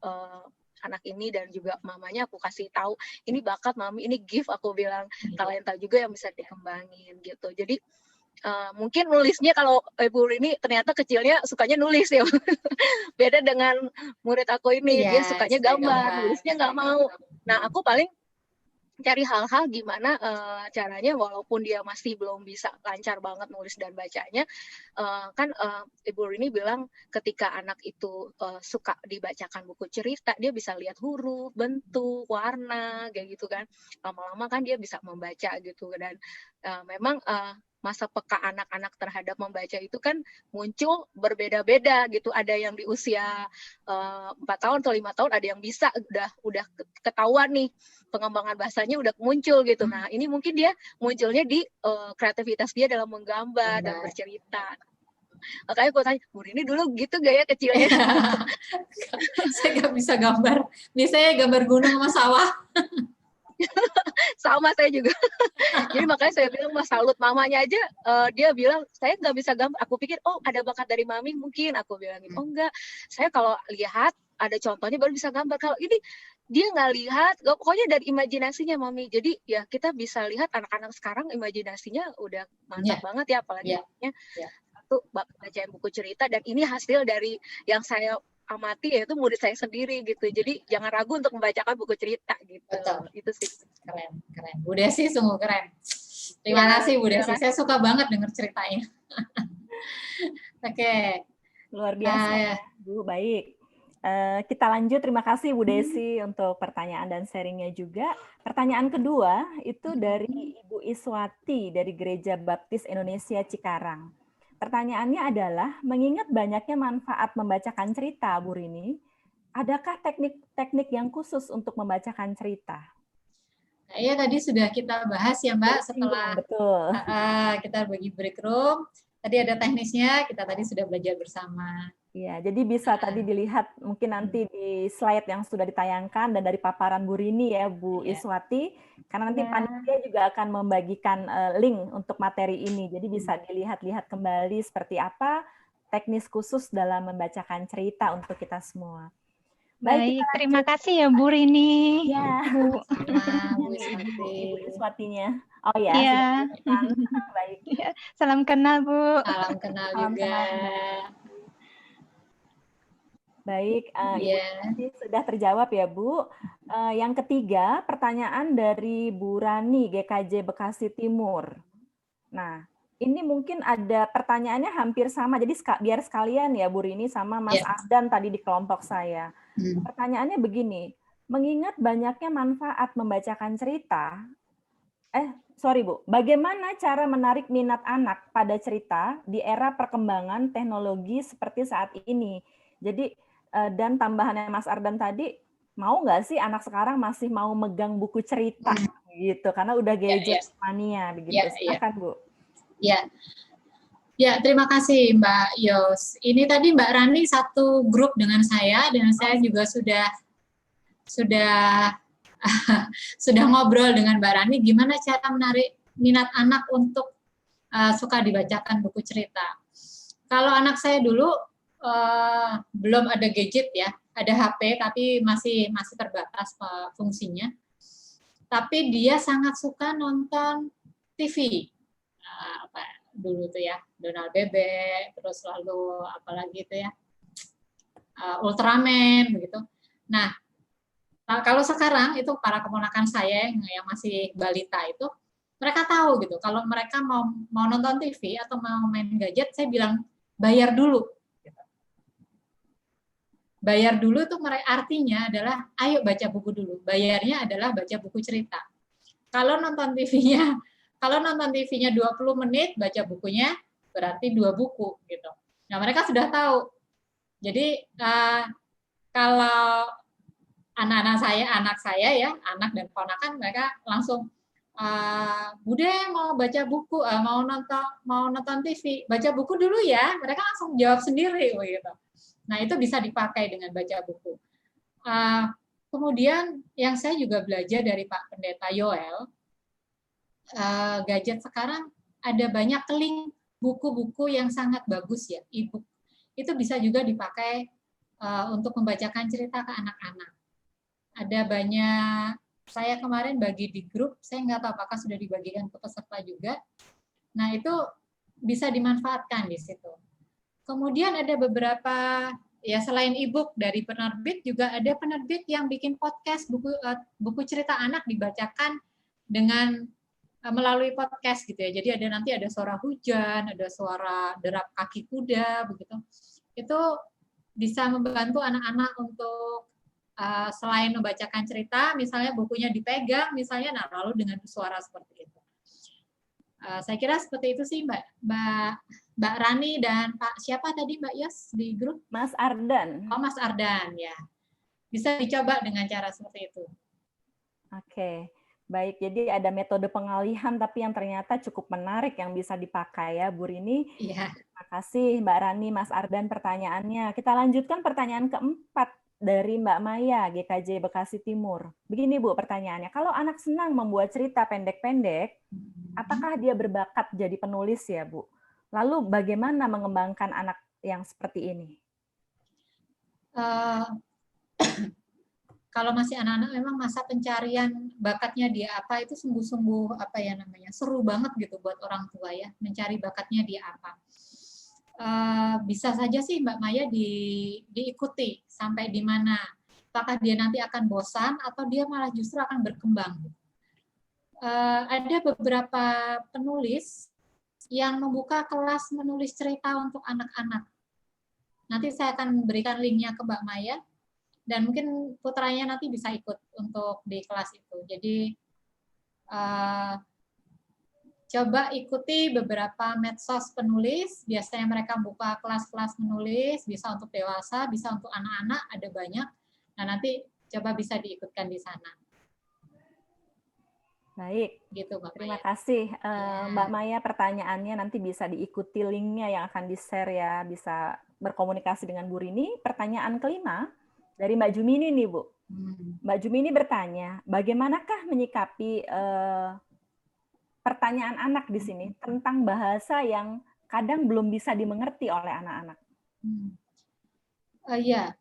anak ini, dan juga mamanya aku kasih tahu ini bakat Mami, ini gift, aku bilang talenta juga yang bisa dikembangin gitu. Jadi mungkin nulisnya kalau Ibu ini ternyata kecilnya sukanya nulis ya. Beda dengan murid aku ini, dia sukanya gambar, nulisnya nggak mau. Nah, aku paling cari hal-hal gimana caranya walaupun dia masih belum bisa lancar banget nulis dan bacanya, kan Ibu Rini bilang ketika anak itu suka dibacakan buku cerita, dia bisa lihat huruf, bentuk, warna, kayak gitu kan. Lama-lama kan dia bisa membaca gitu, dan memang masa peka anak-anak terhadap membaca itu kan muncul berbeda-beda gitu. Ada yang di usia 4 tahun atau 5 tahun, ada yang bisa udah ketahuan nih pengembangan bahasanya udah muncul gitu. Nah, ini mungkin dia munculnya di kreativitas dia dalam menggambar dan bercerita. Makanya aku tanya, Bu Rini dulu gitu gak ya kecilnya? Saya nggak bisa gambar. Biasanya gambar gunung sama sawah. Sama saya juga. Jadi makanya saya bilang, Mas, salut mamanya aja. Dia bilang, saya nggak bisa gambar. Aku pikir, oh ada bakat dari mami mungkin. Aku bilang gitu, oh enggak. Saya kalau lihat ada contohnya baru bisa gambar. Kalau ini dia nggak lihat, pokoknya dari imajinasinya mami. Jadi ya kita bisa lihat anak-anak sekarang imajinasinya udah mantap banget ya, apalagi satu bacain buku cerita, dan ini hasil dari yang saya amati yaitu murid saya sendiri gitu. Jadi jangan ragu untuk membacakan buku cerita gitu. Betul. Itu sih. Keren. Bu Desi sungguh keren. Terima kasih Bu Desi. Saya suka banget dengar ceritanya. Oke. Luar biasa Bu, baik. Kita lanjut, terima kasih Bu Desi untuk pertanyaan dan sharingnya juga. Pertanyaan kedua itu dari Ibu Iswati dari Gereja Baptis Indonesia Cikarang. Pertanyaannya adalah, mengingat banyaknya manfaat membacakan cerita, Bu Rini, adakah teknik-teknik yang khusus untuk membacakan cerita? Iya, tadi sudah kita bahas ya Mbak, setelah kita bagi break room. Tadi ada teknisnya, kita tadi sudah belajar bersama. Iya, jadi bisa tadi dilihat mungkin nanti di slide yang sudah ditayangkan dan dari paparan Bu Rini ya Bu Iswati, karena nanti panitia juga akan membagikan link untuk materi ini, jadi bisa dilihat-lihat kembali seperti apa teknis khusus dalam membacakan cerita untuk kita semua. Baik, terima kasih ya Bu Rini. Ya, Bu. Ibu Iswatinya. Oh ya, ya. Baik. Ya, salam kenal Bu. Salam kenal juga. Baik, Ibu sudah terjawab ya Bu. Yang ketiga, pertanyaan dari Bu Rani, GKJ Bekasi Timur. Nah, ini mungkin ada pertanyaannya hampir sama, jadi biar sekalian ya Bu Rini sama Mas Ardan tadi di kelompok saya. Pertanyaannya begini, mengingat banyaknya manfaat membacakan cerita, Bu, bagaimana cara menarik minat anak pada cerita di era perkembangan teknologi seperti saat ini? Jadi, dan tambahannya Mas Ardan tadi, mau nggak sih anak sekarang masih mau megang buku cerita gitu, karena udah gadget mania begitu. Silakan Bu. Ya, terima kasih Mbak Yos. Ini tadi Mbak Rani satu grup dengan saya, dan saya juga sudah ngobrol dengan Mbak Rani gimana cara menarik minat anak untuk suka dibacakan buku cerita. Kalau anak saya dulu belum ada gadget ya, ada HP tapi masih terbatas fungsinya. Tapi dia sangat suka nonton TV. Dulu tuh ya, Donald Bebek, terus lalu apalagi itu ya, Ultraman begitu. Nah, kalau sekarang itu para keponakan saya yang masih balita itu, mereka tahu gitu, kalau mereka mau nonton TV atau mau main gadget, saya bilang bayar dulu. Gitu. Bayar dulu itu artinya adalah ayo baca buku dulu. Bayarnya adalah baca buku cerita. Kalau nonton TV-nya 20 menit, baca bukunya berarti 2 buku gitu. Nah, mereka sudah tahu. Jadi kalau anak saya ya, anak dan ponakan, mereka langsung Bude mau baca buku, mau nonton TV, baca buku dulu ya. Mereka langsung jawab sendiri gitu. Nah, itu bisa dipakai dengan baca buku. Kemudian yang saya juga belajar dari Pak Pendeta Yoel, gadget sekarang ada banyak link buku-buku yang sangat bagus ya, e-book. Itu bisa juga dipakai untuk membacakan cerita ke anak-anak. Ada banyak, saya kemarin bagi di grup, saya nggak tahu apakah sudah dibagikan ke peserta juga. Nah, itu bisa dimanfaatkan di situ. Kemudian ada beberapa ya selain e-book dari penerbit juga ada penerbit yang bikin podcast buku cerita anak dibacakan dengan melalui podcast gitu ya. Jadi nanti ada suara hujan, ada suara derap kaki kuda begitu. Itu bisa membantu anak-anak untuk selain membacakan cerita, misalnya bukunya dipegang, misalnya, nah lalu dengan suara seperti itu. Saya kira seperti itu sih Mbak Rani dan Pak siapa tadi Mbak Yos di grup? Mas Ardan. Oh Mas Ardan ya. Bisa dicoba dengan cara seperti itu. Oke. Baik, jadi ada metode pengalihan tapi yang ternyata cukup menarik yang bisa dipakai ya, Bu Rini. Iya. Terima kasih Mbak Rani, Mas Ardan pertanyaannya. Kita lanjutkan pertanyaan keempat dari Mbak Maya, GKJ Bekasi Timur. Begini Bu pertanyaannya, kalau anak senang membuat cerita pendek-pendek, apakah dia berbakat jadi penulis ya Bu? Lalu bagaimana mengembangkan anak yang seperti ini? Kalau masih anak-anak memang masa pencarian bakatnya dia apa itu sungguh-sungguh apa ya namanya seru banget gitu buat orang tua ya mencari bakatnya dia apa. Bisa saja sih Mbak Maya diikuti sampai di mana. Apakah dia nanti akan bosan atau dia malah justru akan berkembang. Ada beberapa penulis yang membuka kelas menulis cerita untuk anak-anak. Nanti saya akan memberikan linknya ke Mbak Maya. Dan mungkin putranya nanti bisa ikut untuk di kelas itu. Jadi coba ikuti beberapa medsos penulis. Biasanya mereka buka kelas-kelas menulis, bisa untuk dewasa, bisa untuk anak-anak, ada banyak. Nah nanti coba bisa diikutkan di sana. Baik, gitu, Mbak terima Maya. kasih Mbak Maya. Pertanyaannya nanti bisa diikuti linknya yang akan di-share ya, bisa berkomunikasi dengan Bu Rini. Pertanyaan kelima dari Mbak Jumini nih Bu. Mbak Jumini bertanya, bagaimanakah menyikapi pertanyaan anak di sini tentang bahasa yang kadang belum bisa dimengerti oleh anak-anak? Iya,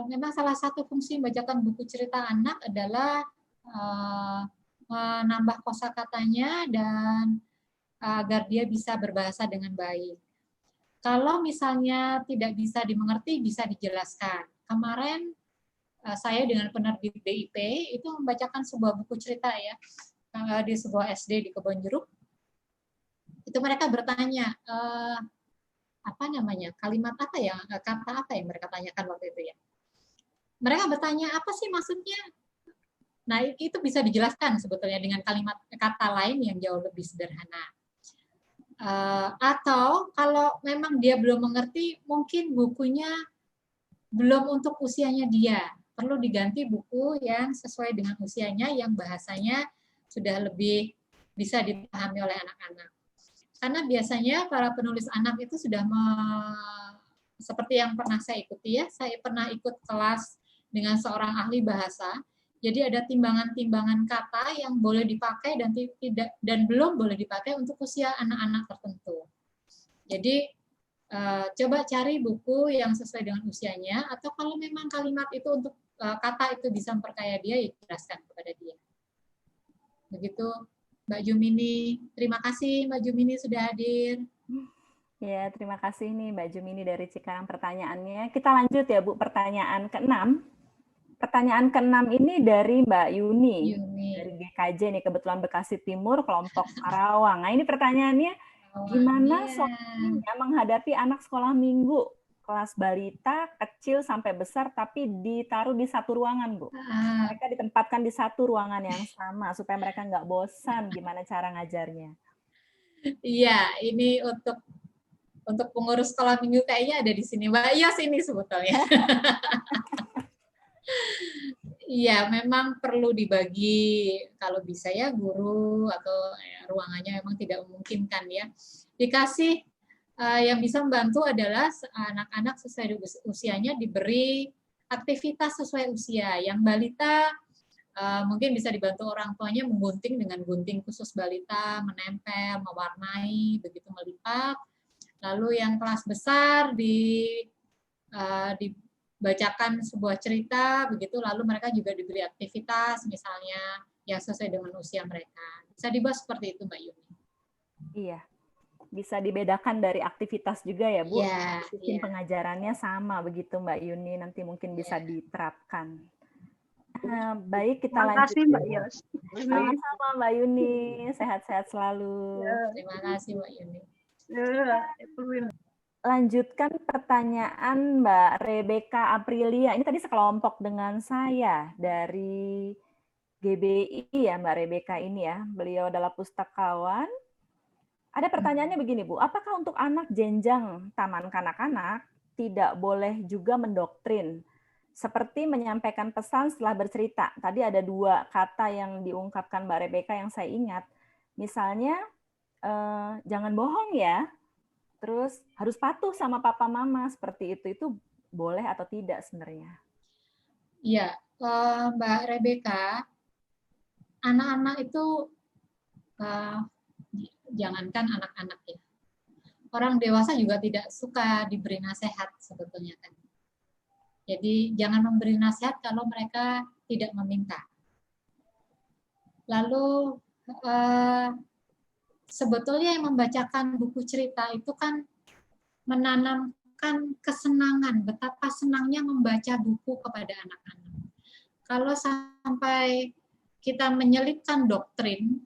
memang salah satu fungsi membacakan buku cerita anak adalah menambah kosakatanya dan agar dia bisa berbahasa dengan baik. Kalau misalnya tidak bisa dimengerti, bisa dijelaskan. Kemarin saya dengan penerbit BIP itu membacakan sebuah buku cerita ya di sebuah SD di Kebonjeruk. Itu mereka bertanya apa namanya kalimat apa ya kata apa yang mereka tanyakan waktu itu ya. Mereka bertanya apa sih maksudnya. Nah itu bisa dijelaskan sebetulnya dengan kalimat kata lain yang jauh lebih sederhana. Atau kalau memang dia belum mengerti, mungkin bukunya belum untuk usianya dia. Perlu diganti buku yang sesuai dengan usianya, yang bahasanya sudah lebih bisa dipahami oleh anak-anak. Karena biasanya para penulis anak itu sudah seperti yang pernah saya ikuti ya, saya pernah ikut kelas dengan seorang ahli bahasa. Jadi ada timbangan-timbangan kata yang boleh dipakai dan tidak dan belum boleh dipakai untuk usia anak-anak tertentu. Jadi coba cari buku yang sesuai dengan usianya atau kalau memang kalimat itu untuk kata itu bisa memperkaya dia, ya jelaskan kepada dia. Begitu Mbak Jumini. Terima kasih Mbak Jumini sudah hadir. Ya, terima kasih nih Mbak Jumini dari Cikarang pertanyaannya. Kita lanjut ya Bu, pertanyaan ke-6. Pertanyaan ke-6 ini dari Mbak Yuni. Dari GKJ nih, kebetulan Bekasi Timur, kelompok Karawang. Nah ini pertanyaannya, gimana solusinya menghadapi anak sekolah minggu, kelas balita, kecil sampai besar, tapi ditaruh di satu ruangan Bu? Mereka ditempatkan di satu ruangan yang sama, supaya mereka nggak bosan gimana cara ngajarnya. Iya, ini untuk pengurus sekolah minggu kayaknya ada di sini. Mbak Yos ini sebetulnya. Iya, memang perlu dibagi kalau bisa ya guru atau ruangannya memang tidak memungkinkan ya. Dikasih yang bisa membantu adalah anak-anak sesuai usianya diberi aktivitas sesuai usia. Yang balita mungkin bisa dibantu orang tuanya menggunting dengan gunting khusus balita, menempel, mewarnai, begitu melipat. Lalu yang kelas besar dibacakan sebuah cerita, begitu lalu mereka juga diberi aktivitas misalnya yang sesuai dengan usia mereka. Bisa dibahas seperti itu Mbak Yuni. Iya. bisa dibedakan dari aktivitas juga ya Bu. Ya, Sistem ya. pengajarannya sama begitu Mbak Yuni, nanti mungkin bisa Ya. diterapkan. Baik, kita Terima lanjut. kasih Mbak Yos. Sama-sama Mbak Yuni, sehat-sehat selalu. Terima kasih Mbak Yuni. Lanjutkan pertanyaan Mbak Rebecca Aprilia. Ini tadi sekelompok dengan saya dari GBI ya Mbak Rebecca ini ya. Beliau adalah pustakawan. Ada pertanyaannya begini Bu, apakah untuk anak jenjang taman kanak-kanak tidak boleh juga mendoktrin? Seperti menyampaikan pesan setelah bercerita. Tadi ada 2 kata yang diungkapkan Mbak Rebecca yang saya ingat. Misalnya, jangan bohong ya. Terus harus patuh sama papa mama, seperti itu. Itu boleh atau tidak sebenarnya? Iya, Mbak Rebecca, anak-anak itu jangankan anak-anak ya, orang dewasa juga tidak suka diberi nasihat sebetulnya kan. Jadi jangan memberi nasihat kalau mereka tidak meminta. Lalu sebetulnya yang membacakan buku cerita itu kan menanamkan kesenangan, betapa senangnya membaca buku kepada anak-anak. Kalau sampai kita menyelipkan doktrin,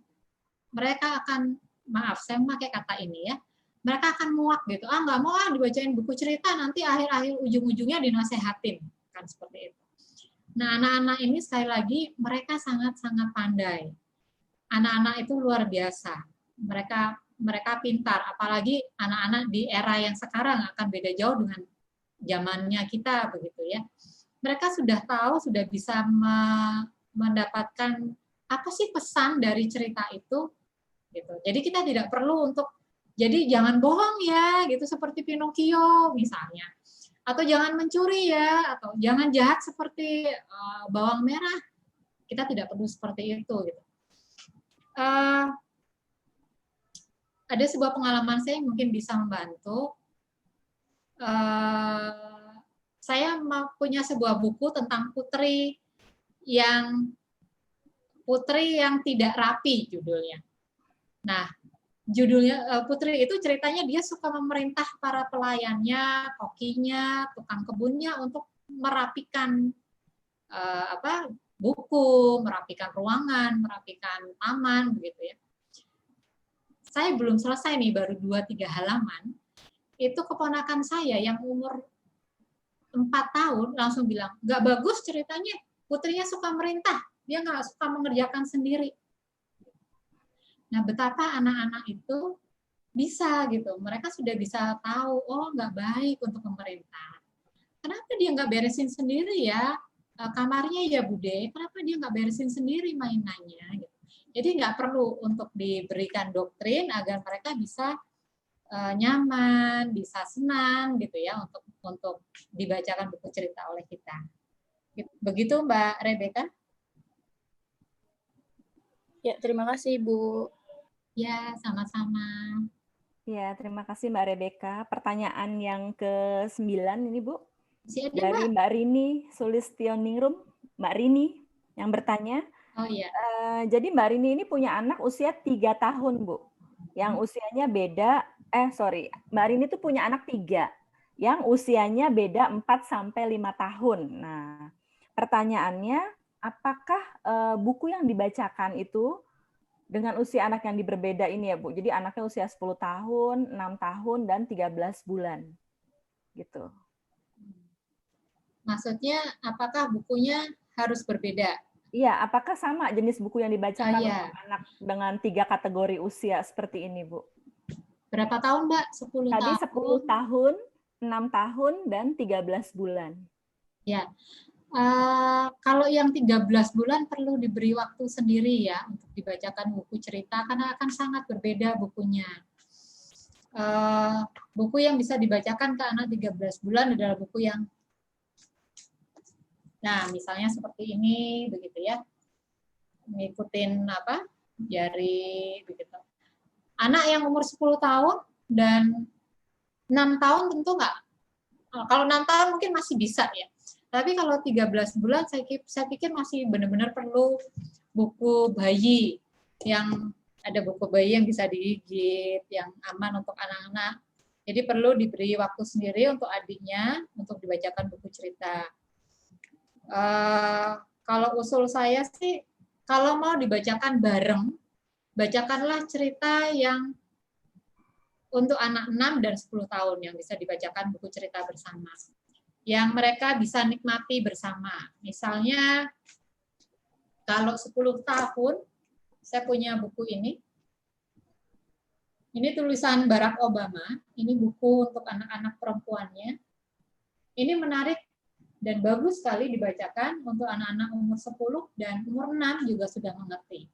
mereka akan, maaf saya memakai kata ini ya, mereka akan muak gitu, nggak mau dibacain buku cerita, nanti akhir-akhir ujung-ujungnya dinasehatin, kan seperti itu. Nah anak-anak ini sekali lagi, mereka sangat-sangat pandai. Anak-anak itu luar biasa, mereka pintar, apalagi anak-anak di era yang sekarang akan beda jauh dengan zamannya kita begitu ya. Mereka sudah tahu, sudah bisa mendapatkan apa sih pesan dari cerita itu gitu. Jadi kita tidak perlu untuk jadi jangan bohong ya gitu seperti Pinocchio misalnya. Atau jangan mencuri ya, atau jangan jahat seperti bawang merah. Kita tidak perlu seperti itu gitu. Ada sebuah pengalaman saya yang mungkin bisa membantu. Saya punya sebuah buku tentang putri yang tidak rapi judulnya. Nah, judulnya putri itu ceritanya dia suka memerintah para pelayannya, kokinya, tukang kebunnya untuk merapikan buku, merapikan ruangan, merapikan taman begitu ya. Saya belum selesai nih, baru 2-3 halaman. Itu keponakan saya yang umur 4 tahun langsung bilang, nggak bagus ceritanya, putrinya suka merintah, dia nggak suka mengerjakan sendiri. Nah, betapa anak-anak itu bisa gitu, mereka sudah bisa tahu, oh nggak baik untuk memerintah. Kenapa dia nggak beresin sendiri ya kamarnya ya Bude, kenapa dia nggak beresin sendiri mainannya gitu. Jadi nggak perlu untuk diberikan doktrin agar mereka bisa nyaman, bisa senang gitu ya untuk dibacakan buku cerita oleh kita. Begitu Mbak Rebecca? Ya, terima kasih Bu. Ya, sama-sama. Ya, terima kasih Mbak Rebecca. Pertanyaan yang ke-9 ini Bu. Dari Mbak Rini Sulistioningrum. Mbak Rini yang bertanya. Oh iya. Jadi Mbak Rini ini punya anak usia 3 tahun Bu. Yang usianya beda, Mbak Rini tuh punya anak 3 yang usianya beda 4-5 tahun. Nah, pertanyaannya, apakah buku yang dibacakan itu dengan usia anak yang berbeda ini ya Bu? Jadi anaknya usia 10 tahun, 6 tahun, dan 13 bulan. Gitu. Maksudnya, apakah bukunya harus berbeda? Iya, apakah sama jenis buku yang dibacakan untuk anak dengan 3 kategori usia seperti ini, Bu? Berapa tahun, Mbak? 10 Tadi tahun? 10 tahun, 6 tahun, dan 13 bulan. Ya, kalau yang 13 bulan perlu diberi waktu sendiri ya untuk dibacakan buku cerita, karena akan sangat berbeda bukunya. Buku yang bisa dibacakan ke anak 13 bulan adalah buku yang misalnya seperti ini, begitu ya, ngikutin jari, begitu. Anak yang umur 10 tahun dan 6 tahun tentu nggak. Kalau 6 tahun mungkin masih bisa ya. Tapi kalau 13 bulan saya pikir masih benar-benar perlu buku bayi yang ada buku bayi yang bisa digigit, yang aman untuk anak-anak. Jadi perlu diberi waktu sendiri untuk adiknya untuk dibacakan buku cerita. Kalau usul saya sih, kalau mau dibacakan bareng, bacakanlah cerita yang untuk anak 6 dan 10 tahun yang bisa dibacakan buku cerita bersama. Yang mereka bisa nikmati bersama. Misalnya, kalau 10 tahun, saya punya buku ini. Ini tulisan Barack Obama. Ini buku untuk anak-anak perempuannya. Ini menarik dan bagus sekali dibacakan untuk anak-anak umur 10 dan umur 6 juga sudah mengerti.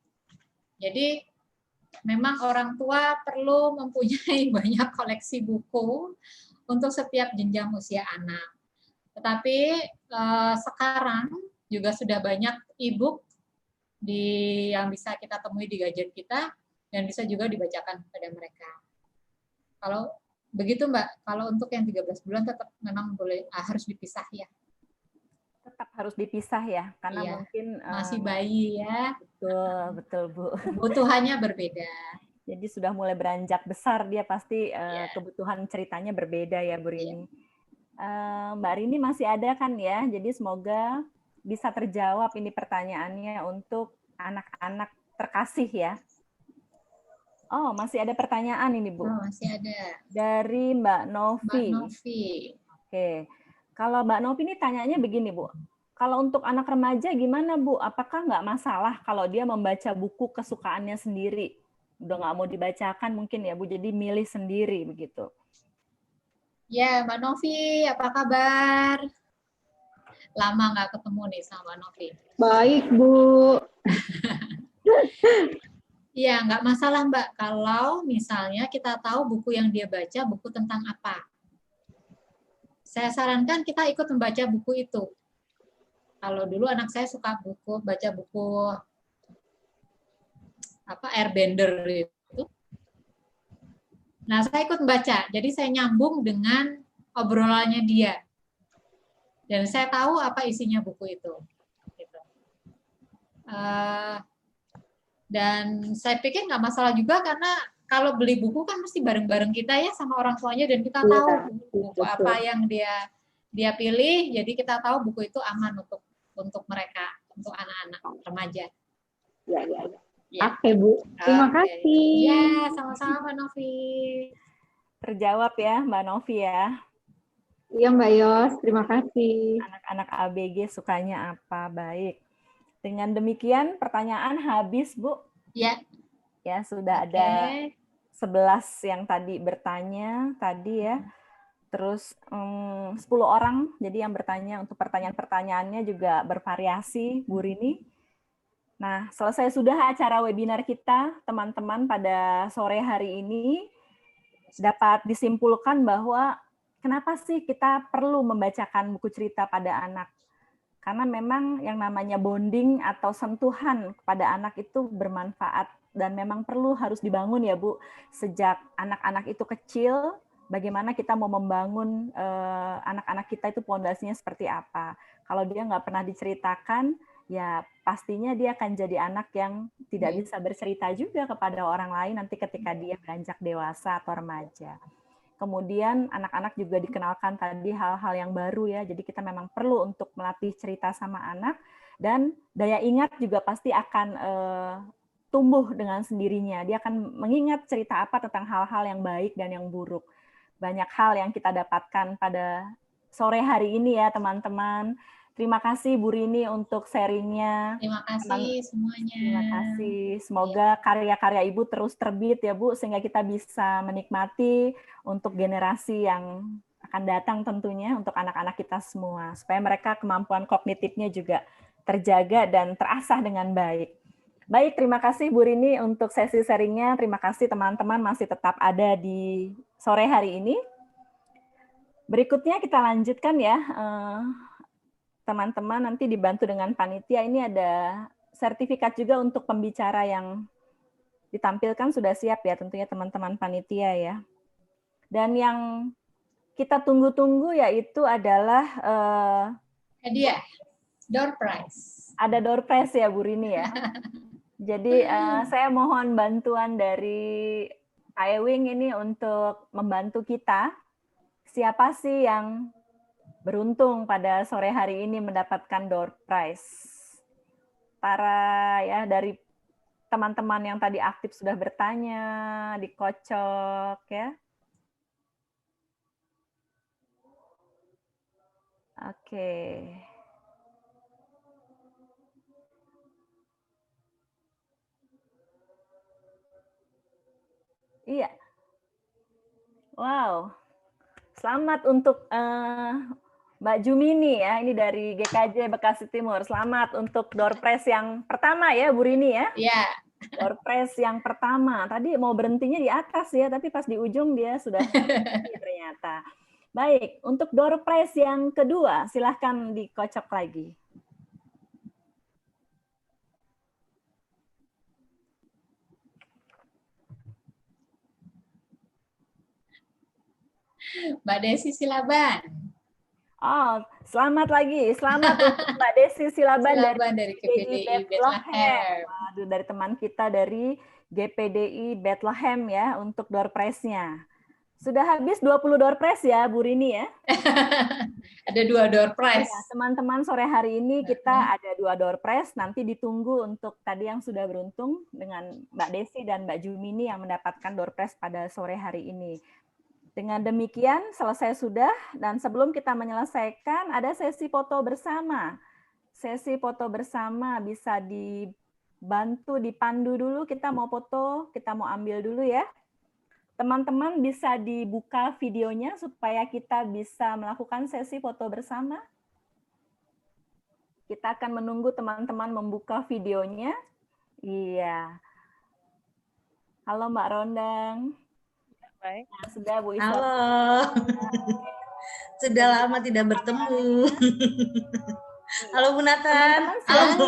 Jadi, memang orang tua perlu mempunyai banyak koleksi buku untuk setiap jenjang usia anak. Tetapi sekarang juga sudah banyak e-book yang bisa kita temui di gadget kita dan bisa juga dibacakan kepada mereka. Kalau begitu Mbak, kalau untuk yang 13 bulan tetap memang harus dipisah ya. Tetap harus dipisah ya, karena iya, mungkin masih bayi ya. Betul Bu. Kebutuhannya berbeda. Jadi sudah mulai beranjak besar dia pasti kebutuhan ceritanya berbeda ya Bu Rini. Mbak Rini masih ada kan ya, jadi semoga bisa terjawab ini pertanyaannya untuk anak-anak terkasih ya. Oh, masih ada pertanyaan ini Bu. Oh, masih ada. Dari Mbak Novi. Mbak Novi. Oke. Kalau Mbak Novi ini tanyanya begini Bu. Kalau untuk anak remaja gimana Bu? Apakah nggak masalah kalau dia membaca buku kesukaannya sendiri? Udah nggak mau dibacakan mungkin ya Bu, jadi milih sendiri begitu. Ya, Mbak Novi, apa kabar? Lama nggak ketemu nih sama Mbak Novi. Baik, Bu. Iya, nggak masalah Mbak, kalau misalnya kita tahu buku yang dia baca, buku tentang apa. Saya sarankan kita ikut membaca buku itu. Kalau dulu anak saya suka baca buku Airbender itu. Nah, saya ikut membaca, jadi saya nyambung dengan obrolannya dia. Dan saya tahu apa isinya buku itu. Gitu. Dan saya pikir nggak masalah juga karena kalau beli buku kan mesti bareng-bareng kita ya sama orang tuanya dan kita tahu buku apa yang dia pilih, jadi kita tahu buku itu aman untuk mereka, untuk anak-anak remaja. Ya. Oke, Bu. Terima kasih. Ya, sama-sama Mbak Novi. Terjawab ya Mbak Novi ya. Iya Mbak Yos, terima kasih. Anak-anak ABG sukanya apa? Baik. Dengan demikian pertanyaan habis, Bu. Ya. Ya, sudah ada 11 yang tadi bertanya tadi ya. Terus 10 orang jadi yang bertanya untuk pertanyaan-pertanyaannya juga bervariasi, Bu Rini. Nah, selesai sudah acara webinar kita, teman-teman, pada sore hari ini dapat disimpulkan bahwa kenapa sih kita perlu membacakan buku cerita pada anak? Karena memang yang namanya bonding atau sentuhan kepada anak itu bermanfaat dan memang perlu harus dibangun ya Bu. Sejak anak-anak itu kecil, bagaimana kita mau membangun anak-anak kita itu pondasinya seperti apa. Kalau dia nggak pernah diceritakan, ya pastinya dia akan jadi anak yang tidak bisa bercerita juga kepada orang lain nanti ketika dia beranjak dewasa atau remaja. Kemudian anak-anak juga dikenalkan tadi hal-hal yang baru ya, jadi kita memang perlu untuk melatih cerita sama anak, dan daya ingat juga pasti akan tumbuh dengan sendirinya. Dia akan mengingat cerita apa tentang hal-hal yang baik dan yang buruk. Banyak hal yang kita dapatkan pada sore hari ini ya teman-teman. Terima kasih Bu Rini untuk sharingnya. Terima kasih semuanya. Terima kasih. Semoga karya-karya Ibu terus terbit ya Bu, sehingga kita bisa menikmati untuk generasi yang akan datang tentunya, untuk anak-anak kita semua. Supaya mereka kemampuan kognitifnya juga terjaga dan terasah dengan baik. Baik, terima kasih Bu Rini untuk sesi sharingnya. Terima kasih teman-teman masih tetap ada di sore hari ini. Berikutnya kita lanjutkan ya. Teman-teman nanti dibantu dengan panitia, ini ada sertifikat juga untuk pembicara yang ditampilkan sudah siap ya tentunya teman-teman panitia ya. Dan yang kita tunggu-tunggu yaitu adalah hadiah, door prize. Ada door prize ya Bu Rini ya. Jadi saya mohon bantuan dari Pak Ewing ini untuk membantu kita. Siapa sih yang beruntung pada sore hari ini mendapatkan door prize? Para ya dari teman-teman yang tadi aktif sudah bertanya, dikocok ya. Oke. Iya. Wow. Selamat untuk Mbak Jumini ya, ini dari GKJ Bekasi Timur. Selamat untuk door prize yang pertama ya, Bu Rini ya. Iya. Door prize yang pertama. Tadi mau berhentinya di atas ya, tapi pas di ujung dia sudah ternyata. Baik, untuk door prize yang kedua, silahkan dikocok lagi. Mbak Desi Silaban. Oh, selamat lagi. Selamat untuk Mbak Desi Silaban dari GPDI Bethlehem. Waduh, dari teman kita dari GPDI Bethlehem ya untuk door prize-nya. Sudah habis 20 door prize ya, Bu Rini ya? Ada 2 door prize. Ya, teman-teman, sore hari ini kita ada 2 door prize. Nanti ditunggu untuk tadi yang sudah beruntung dengan Mbak Desi dan Mbak Jumini yang mendapatkan door prize pada sore hari ini. Dengan demikian, selesai sudah. Dan sebelum kita menyelesaikan, ada sesi foto bersama. Sesi foto bersama bisa dibantu, dipandu dulu. Kita mau foto, kita mau ambil dulu ya. Teman-teman bisa dibuka videonya supaya kita bisa melakukan sesi foto bersama. Kita akan menunggu teman-teman membuka videonya. Iya. Halo Mbak Rondang. Baik. Nah, sudah Bu Isra. Halo. Sudah lama tidak bertemu. Halo Bu Nathan. Halo.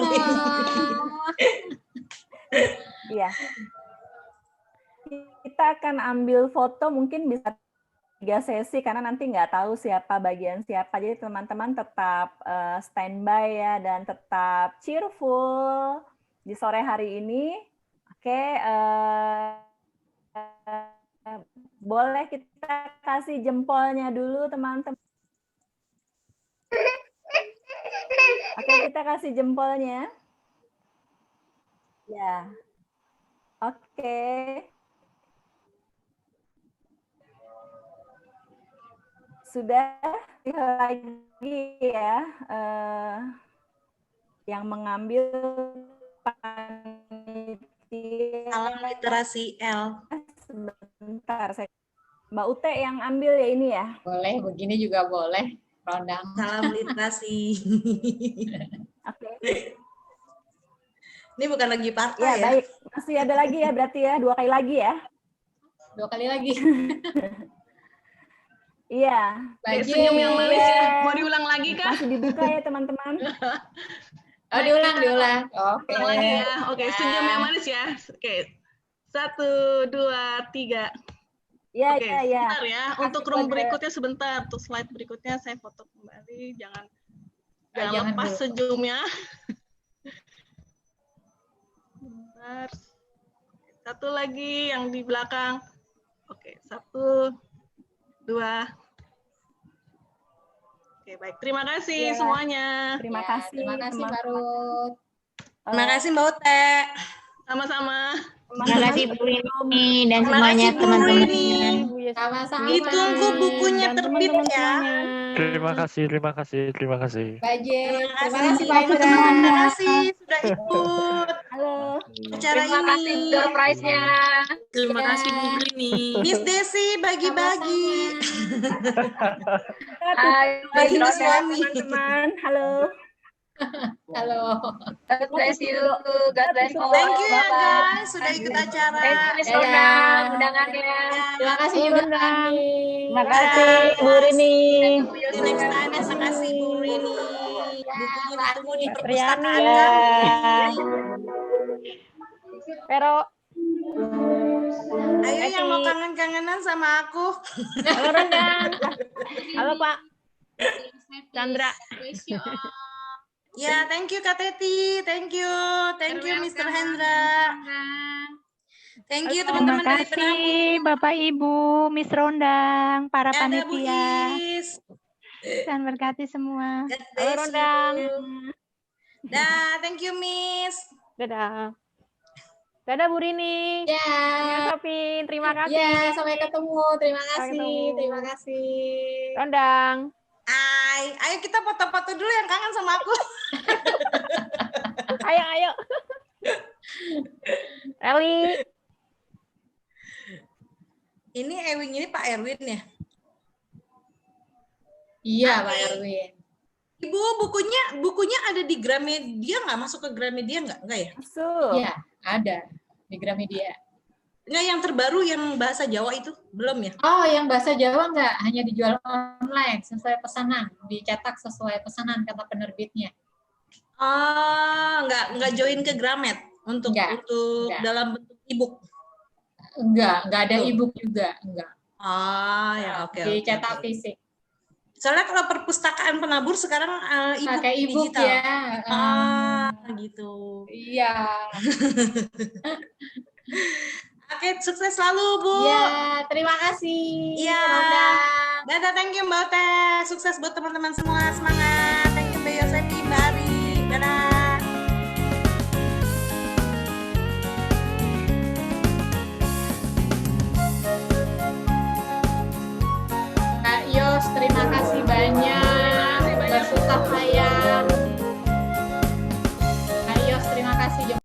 Iya. Kita akan ambil foto mungkin bisa 3 sesi karena nanti nggak tahu siapa bagian siapa. Jadi teman-teman tetap standby ya dan tetap cheerful di sore hari ini. Oke, boleh kita kasih jempolnya dulu teman-teman. Oke, kita kasih jempolnya. Ya. Oke. Sudah lagi ya yang mengambil panitia. Salam literasi L. Sebentar, Mbak Ute yang ambil ya ini ya. Boleh, begini juga boleh. Rondang. Salam literasi. Oke. Ini bukan lagi partai Ya, ya? baik. Masih ada lagi ya berarti ya, 2 kali lagi ya. 2 kali lagi. Iya. Senyum yang manis ya. Mau diulang lagi kah? Masih dibuka ya teman-teman. Oh, diulang. Oke. Ulang lagi ya. Oke, senyum yang manis ya. Oke. 1, 2, 3. Ya, Oke, ya. sebentar ya. Untuk room berikutnya sebentar. Untuk slide berikutnya saya foto kembali. Jangan lepas senyumnya. Bentar. Satu lagi yang di belakang. Oke, 1, 2. Oke, baik. Terima kasih semuanya. Terima kasih. Terima kasih Mbak Ruth. Terima kasih Mbak Ute. Sama-sama. Terima kasih Bu Rini dan semuanya teman-teman. Sama-sama. Ditunggu bukunya terbit ya. Terima kasih. Mbak Jen. Terima kasih Pak Indra. Terima kasih sudah ikut Halo. acara Terima ini. kasih door prize-nya. Terima kasih Bu Rini. Miss Desi bagi-bagi. Hai, Bagi Rondang. suami. Teman-teman, halo. Halo. God bless you. God bless all. Thank you ya Bye-bye. guys sudah ikut acara. Thank you Miss Dadah. Rondang undangannya. Terima kasih juga Kami. Terima kasih Bu Rini. See you next time. Terima kasih Bu Rini. Bukunya ditunggu di perpustakaan Priani kami. ya. Pero Ayo yang mau kangen-kangenan sama aku. halo Rondang. Halo Pak Chandra. Ya, thank you Kak Teti, thank you Mr. Hendra. Thank you Terima teman-teman dari kasih Penabur. Bapak Ibu, Miss Rondang, para Ada Bu panitia. Is. Tuhan berkati semua. God Halo bless Rondang. you. Dah, thank you Miss. Dadah. Dadah Bu Rini. Ya. Sopin, terima kasih. Ya, sampai ketemu. Terima Sampai kasih. ketemu. Terima kasih. Rondang. Ayo kita foto-foto dulu yang kangen sama aku. Ayo. Eli. Ini Ewing ini Pak Erwin ya? Iya, Pak Erwin. Ibu, bukunya ada di Gramedia nggak? Masuk ke Gramedia nggak? Nggak ya? Masuk. Iya, ada di Gramedia. Nggak, yang terbaru yang bahasa Jawa itu belum ya? Oh, yang bahasa Jawa nggak, hanya dijual online sesuai pesanan, dicetak sesuai pesanan kata penerbitnya. Oh, nggak join ke Gramet untuk Nggak. dalam bentuk e-book. Nggak ada e-book juga, enggak. Ah, ya oke. Dicetak fisik. Soalnya kalau perpustakaan Penabur sekarang e-book Pakai e-book digital. ya. Gitu. Iya. Oke, sukses selalu, Bu. Ya, terima kasih. Iya. Rondang. Dadah, thank you Mbak Teh. Sukses buat teman-teman semua. Semangat. Thank you Mbak Yosefi, Mbak Ari. Dadah. Kak Yos, terima kasih banyak. Bersusah payah